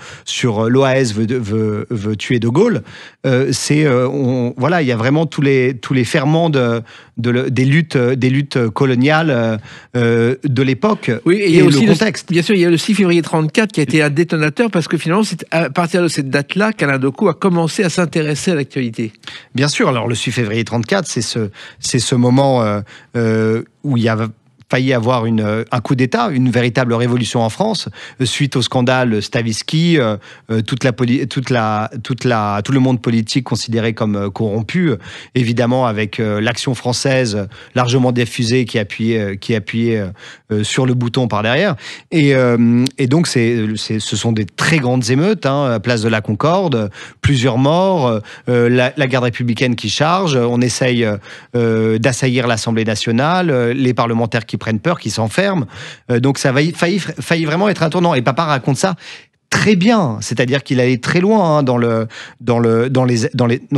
l'OAS veut tuer De Gaulle. Voilà, il y a vraiment tous les ferments des luttes coloniales de l'époque, oui, et il y a aussi le contexte. Bien sûr, il y a le 6 février 34 qui a été un détonateur, parce que finalement, c'est à partir de cette date-là qu'Alain Decaux a commencé à s'intéresser à l'actualité. Bien sûr, alors le 6 février 34, c'est ce moment où il y a failli avoir un coup d'État, une véritable révolution en France, suite au scandale Stavisky, tout le monde politique considéré comme corrompu, évidemment avec l'action française largement diffusée qui appuyait sur le bouton par derrière. Et donc, ce sont des très grandes émeutes, place de la Concorde, plusieurs morts, la garde républicaine qui charge, on essaye d'assaillir l'Assemblée nationale, les parlementaires qui prennent peur, qui s'enferment. Donc ça a failli vraiment être un tournant. Et papa raconte ça très bien, c'est-à-dire qu'il allait très loin non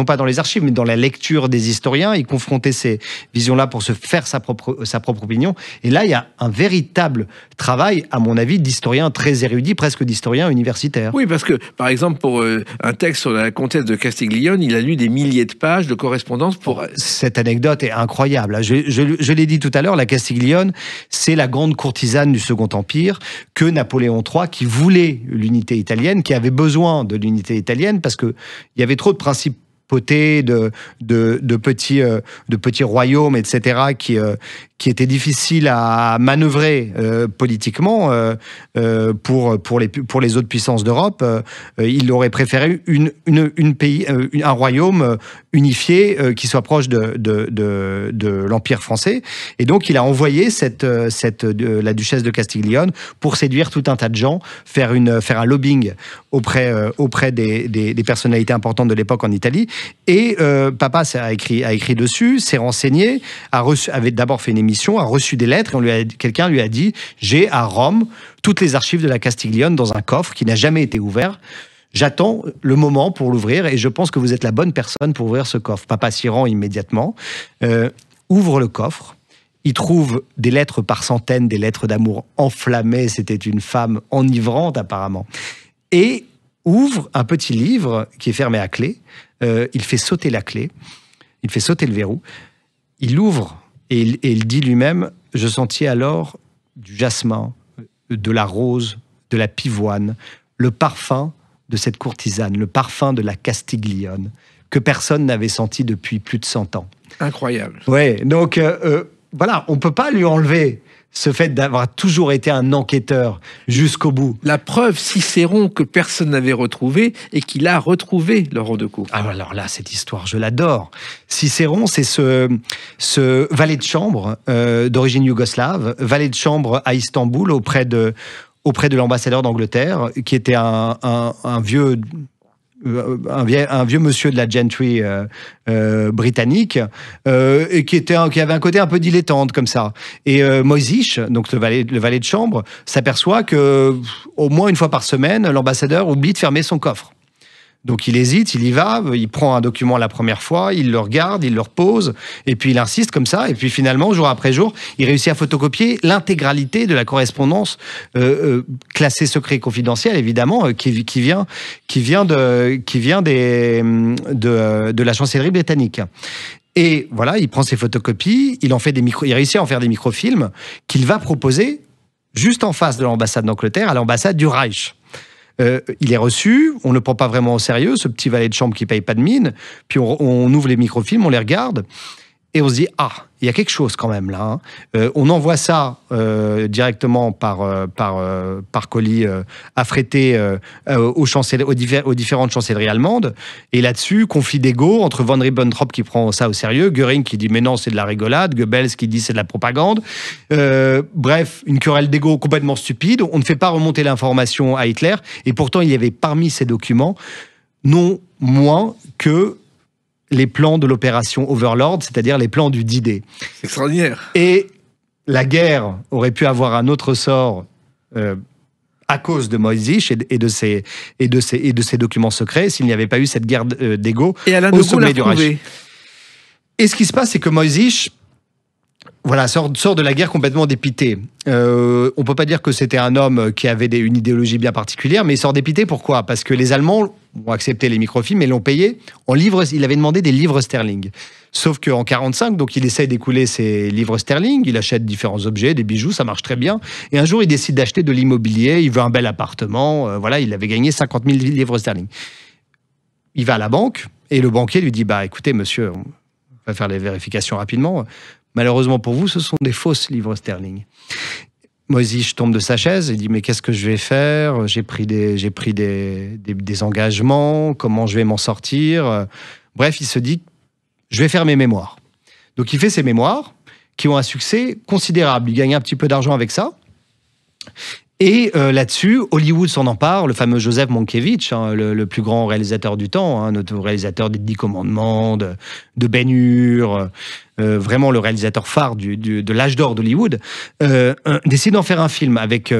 pas dans les archives, mais dans la lecture des historiens. Il confrontait ces visions-là pour se faire sa propre opinion. Et là, il y a un véritable travail, à mon avis, d'historien très érudit, presque d'historien universitaire. Oui, parce que, par exemple, pour un texte sur la comtesse de Castiglione, il a lu des milliers de pages de correspondance pour... Cette anecdote est incroyable. Je l'ai dit tout à l'heure, la Castiglione, c'est la grande courtisane du Second Empire que Napoléon III, qui voulait l'unité italienne, qui avait besoin de l'unité italienne parce qu'il y avait trop de principautés, de petits royaumes, etc., qui étaient difficiles à manœuvrer politiquement pour les autres puissances d'Europe. Il aurait préféré un royaume unifié qui soit proche de l'Empire français. Et donc, il a envoyé la duchesse de Castiglione pour séduire tout un tas de gens, faire un lobbying auprès des personnalités importantes de l'époque en Italie. Et papa a écrit dessus, s'est renseigné, avait d'abord fait une émission, a reçu des lettres et quelqu'un lui a dit « J'ai à Rome toutes les archives de la Castiglione dans un coffre qui n'a jamais été ouvert. J'attends le moment pour l'ouvrir et je pense que vous êtes la bonne personne pour ouvrir ce coffre. » Papa s'y rend immédiatement, ouvre le coffre. Il trouve des lettres par centaines, des lettres d'amour enflammées. C'était une femme enivrante apparemment. Et ouvre un petit livre qui est fermé à clé. Il fait sauter la clé. Il fait sauter le verrou. Il l'ouvre. Et il dit lui-même, je sentis alors du jasmin, de la rose, de la pivoine, le parfum de cette courtisane, le parfum de la Castiglione, que personne n'avait senti depuis plus de 100 ans. Incroyable. Ouais, donc voilà, on ne peut pas lui enlever ce fait d'avoir toujours été un enquêteur jusqu'au bout. La preuve, Cicéron, que personne n'avait retrouvé et qu'il a retrouvé Laurent Decaux. Ah, alors là, cette histoire, je l'adore. Cicéron, c'est ce valet de chambre d'origine yougoslave, valet de chambre à Istanbul auprès de l'ambassadeur d'Angleterre, qui était un vieux monsieur de la gentry britannique et qui avait un côté un peu dilettante comme ça. Et Mojsich, donc le valet de chambre, s'aperçoit que au moins une fois par semaine, l'ambassadeur oublie de fermer son coffre. Donc il hésite, il y va, il prend un document la première fois, il le regarde, il le repose, et puis il insiste comme ça, et puis finalement, jour après jour, il réussit à photocopier l'intégralité de la correspondance classée secret confidentiel, évidemment, qui vient de la chancellerie britannique. Et voilà, il prend ses photocopies, il réussit à en faire des microfilms qu'il va proposer juste en face de l'ambassade d'Angleterre, à l'ambassade du Reich. Il est reçu, on ne le prend pas vraiment au sérieux, ce petit valet de chambre qui paye pas de mine, puis on ouvre les microfilms, on les regarde, et on se dit, ah, il y a quelque chose quand même là. On envoie ça directement par colis affrété aux différentes chancelleries allemandes, et là-dessus, conflit d'ego entre von Ribbentrop qui prend ça au sérieux, Göring qui dit, mais non, c'est de la rigolade, Goebbels qui dit, c'est de la propagande. Bref, une querelle d'ego complètement stupide. On ne fait pas remonter l'information à Hitler, et pourtant, il y avait parmi ces documents non moins que les plans de l'opération Overlord, c'est-à-dire les plans du D-Day. C'est extraordinaire. Et la guerre aurait pu avoir un autre sort à cause de Mojsich et de ses documents secrets s'il n'y avait pas eu cette guerre d'ego au sommet du Reich. Et ce qui se passe, c'est que Mojsich sort de la guerre complètement dépité. On peut pas dire que c'était un homme qui avait une idéologie bien particulière, mais il sort dépité. Pourquoi ? Parce que les Allemands ont accepté les microfilms et l'ont payé en livres. Il avait demandé des livres sterling. Sauf qu'en 1945, donc il essaye d'écouler ses livres sterling. Il achète différents objets, des bijoux, ça marche très bien. Et un jour, il décide d'acheter de l'immobilier. Il veut un bel appartement. Il avait gagné 50 000 livres sterling. Il va à la banque et le banquier lui dit, écoutez, monsieur, on va faire les vérifications rapidement. Malheureusement pour vous, ce sont des fausses livres sterling. Moïse tombe de sa chaise et dit mais qu'est-ce que je vais faire ? J'ai pris des engagements, comment je vais m'en sortir ? Bref, il se dit je vais faire mes mémoires. Donc il fait ses mémoires qui ont un succès considérable. Il gagne un petit peu d'argent avec ça. Et là-dessus, Hollywood s'en empare, le fameux Joseph Mankiewicz, hein, le plus grand réalisateur du temps, hein, notre réalisateur des 10 Commandements, de Ben-Hur, vraiment le réalisateur phare de l'âge d'or d'Hollywood, décide d'en faire un film avec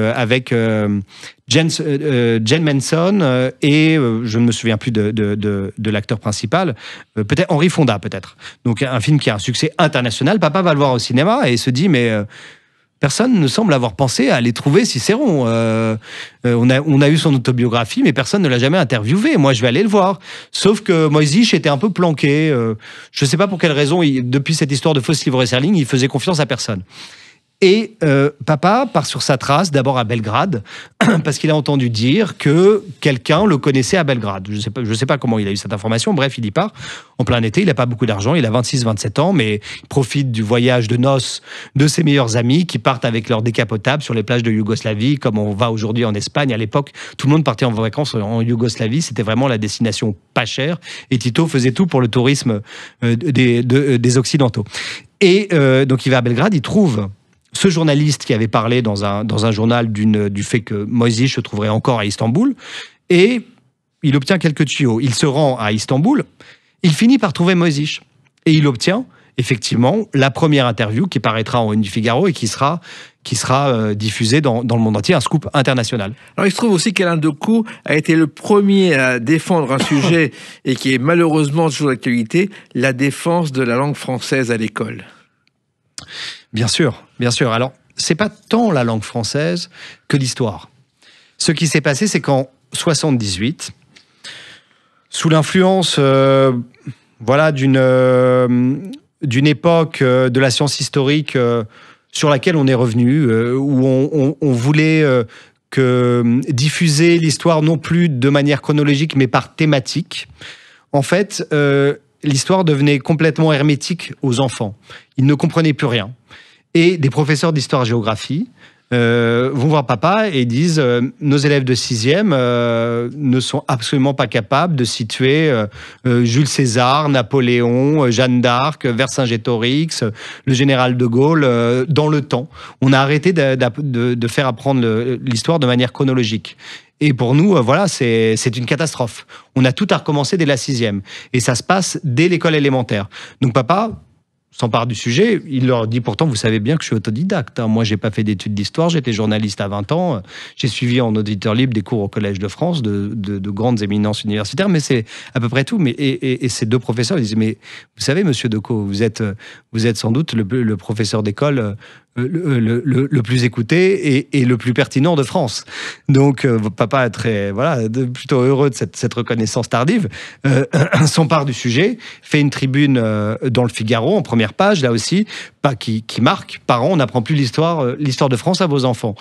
Jane Manson et je ne me souviens plus de l'acteur principal, peut-être Henry Fonda peut-être. Donc un film qui a un succès international. Papa va le voir au cinéma et se dit mais... personne ne semble avoir pensé à aller trouver Cicéron. On a eu son autobiographie, mais personne ne l'a jamais interviewé. Moi, je vais aller le voir. Sauf que Moïse était un peu planqué. Je ne sais pas pour quelle raison, depuis cette histoire de fausses livres sterling, il faisait confiance à personne. Et papa part sur sa trace, d'abord à Belgrade, parce qu'il a entendu dire que quelqu'un le connaissait à Belgrade. Je ne sais pas comment il a eu cette information. Bref, il y part en plein été. Il n'a pas beaucoup d'argent. Il a 26-27 ans, mais il profite du voyage de noces de ses meilleurs amis qui partent avec leur décapotable sur les plages de Yougoslavie, comme on va aujourd'hui en Espagne. À l'époque, tout le monde partait en vacances en Yougoslavie. C'était vraiment la destination pas chère. Et Tito faisait tout pour le tourisme des Occidentaux. Et donc, il va à Belgrade. Il trouve... ce journaliste qui avait parlé dans un journal du fait que Moïse se trouverait encore à Istanbul, et il obtient quelques tuyaux. Il se rend à Istanbul, il finit par trouver Moïse, et il obtient effectivement la première interview qui paraîtra en Une du Figaro et qui sera diffusée dans le monde entier, un scoop international. Alors il se trouve aussi qu'Alain Decaux a été le premier à défendre un sujet et qui est malheureusement toujours d'actualité, la défense de la langue française à l'école. Bien sûr, bien sûr. Alors, c'est pas tant la langue française que l'histoire. Ce qui s'est passé, c'est qu'en 78, sous l'influence d'une époque de la science historique sur laquelle on est revenu, où on voulait diffuser l'histoire non plus de manière chronologique, mais par thématique, en fait... l'histoire devenait complètement hermétique aux enfants. Ils ne comprenaient plus rien. Et des professeurs d'histoire-géographie vont voir papa et disent nos élèves de 6e ne sont absolument pas capables de situer Jules César, Napoléon, Jeanne d'Arc, Vercingétorix, le général de Gaulle dans le temps. On a arrêté de faire apprendre l'histoire de manière chronologique. Et pour nous, voilà, c'est une catastrophe. On a tout à recommencer dès la 6e. Et ça se passe dès l'école élémentaire. Donc papa s'empare du sujet. Il leur dit pourtant, vous savez bien que je suis autodidacte. Hein. Moi, j'ai pas fait d'études d'histoire. J'étais journaliste à 20 ans. J'ai suivi en auditeur libre des cours au Collège de France de grandes éminences universitaires. Mais c'est à peu près tout. Et ces deux professeurs ils disaient, mais vous savez, monsieur Decaux, vous êtes sans doute le professeur d'école le plus écouté et le plus pertinent de France. Donc, papa est plutôt heureux de cette reconnaissance tardive, s'empare du sujet, fait une tribune dans le Figaro, en première page, là aussi, qui marque, parents, on n'apprend plus l'histoire de France à vos enfants.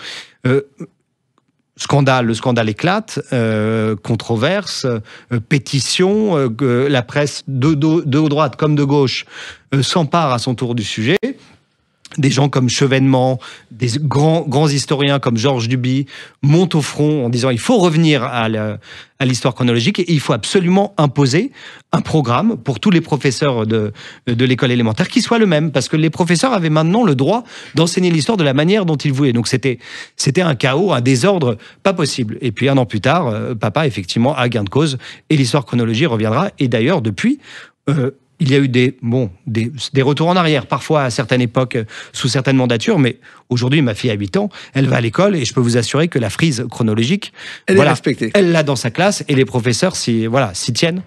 Le scandale éclate, controverse, pétition, la presse de droite comme de gauche s'empare à son tour du sujet. Des gens comme Chevènement, des grands historiens comme Georges Duby montent au front en disant il faut revenir à l'histoire chronologique et il faut absolument imposer un programme pour tous les professeurs de l'école élémentaire qui soit le même, parce que les professeurs avaient maintenant le droit d'enseigner l'histoire de la manière dont ils voulaient. Donc c'était un chaos, un désordre pas possible. Et puis un an plus tard, papa effectivement a gain de cause et l'histoire chronologique reviendra. Et d'ailleurs depuis... il y a eu des retours en arrière, parfois à certaines époques, sous certaines mandatures, mais aujourd'hui, ma fille a 8 ans, elle va à l'école et je peux vous assurer que la frise chronologique, elle est respectée. Elle l'a dans sa classe et les professeurs s'y tiennent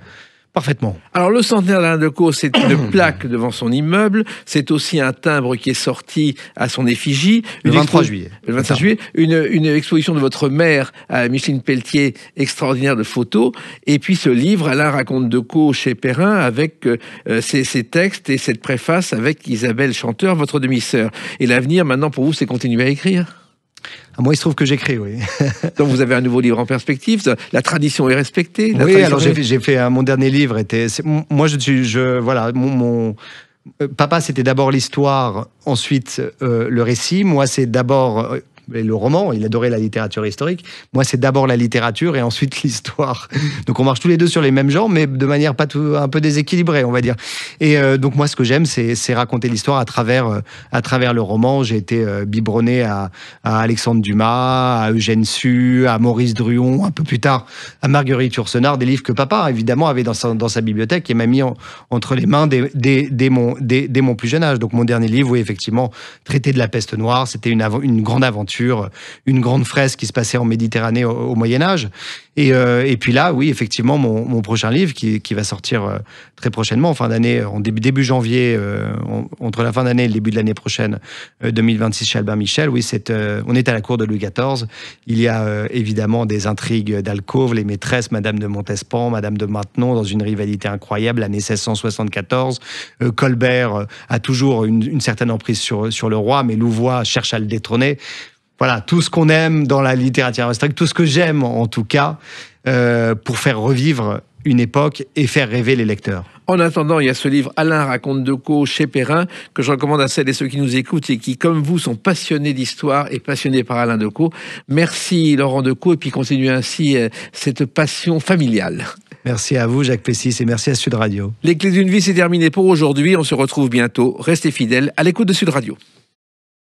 parfaitement. Alors, le centenaire d'Alain Decaux, c'est une plaque devant son immeuble. C'est aussi un timbre qui est sorti à son effigie. Le 23 juillet. Le 25 juillet. Une exposition de votre mère à Micheline Pelletier, extraordinaire de photos. Et puis, ce livre, Alain raconte Decaux chez Perrin, avec ses textes et cette préface avec Isabelle Chanteur, votre demi-sœur. Et l'avenir, maintenant, pour vous, c'est continuer à écrire? Moi, il se trouve que j'écris, oui. Donc, vous avez un nouveau livre en perspective. La tradition est respectée. Oui, alors j'ai fait mon dernier livre. Moi, Papa, c'était d'abord l'histoire, ensuite le récit. Moi, c'est d'abord le roman. Il adorait la littérature historique. Moi, c'est d'abord la littérature et ensuite l'histoire. Donc, on marche tous les deux sur les mêmes genres, mais de manière un peu déséquilibrée, on va dire. Et donc, moi, ce que j'aime, c'est raconter l'histoire à travers le roman. J'ai été biberonné à Alexandre Dumas, à Eugène Sue, à Maurice Druon, un peu plus tard à Marguerite Yourcenar, des livres que papa, évidemment, avait dans sa bibliothèque et m'a mis entre les mains dès mon plus jeune âge. Donc, mon dernier livre, oui, effectivement, traité de la peste noire, c'était une grande aventure, une grande fresque qui se passait en Méditerranée au Moyen-Âge. Et puis là, oui, effectivement, mon prochain livre qui va sortir très prochainement, en fin d'année, en début janvier, entre la fin d'année et le début de l'année prochaine, 2026, chez Albin Michel. Oui, on est à la cour de Louis XIV. Il y a évidemment des intrigues d'alcôve, les maîtresses, Madame de Montespan, Madame de Maintenon, dans une rivalité incroyable, l'année 1674. Colbert a toujours une certaine emprise sur le roi, mais Louvois cherche à le détrôner. Voilà, tout ce qu'on aime dans la littérature historique, tout ce que j'aime en tout cas, pour faire revivre une époque et faire rêver les lecteurs. En attendant, il y a ce livre Alain raconte Decaux chez Perrin que je recommande à celles et ceux qui nous écoutent et qui, comme vous, sont passionnés d'histoire et passionnés par Alain Decaux. Merci Laurent Decaux et puis continuez ainsi cette passion familiale. Merci à vous Jacques Pessis et merci à Sud Radio. Les Clés d'une vie, c'est terminé pour aujourd'hui. On se retrouve bientôt. Restez fidèles à l'écoute de Sud Radio.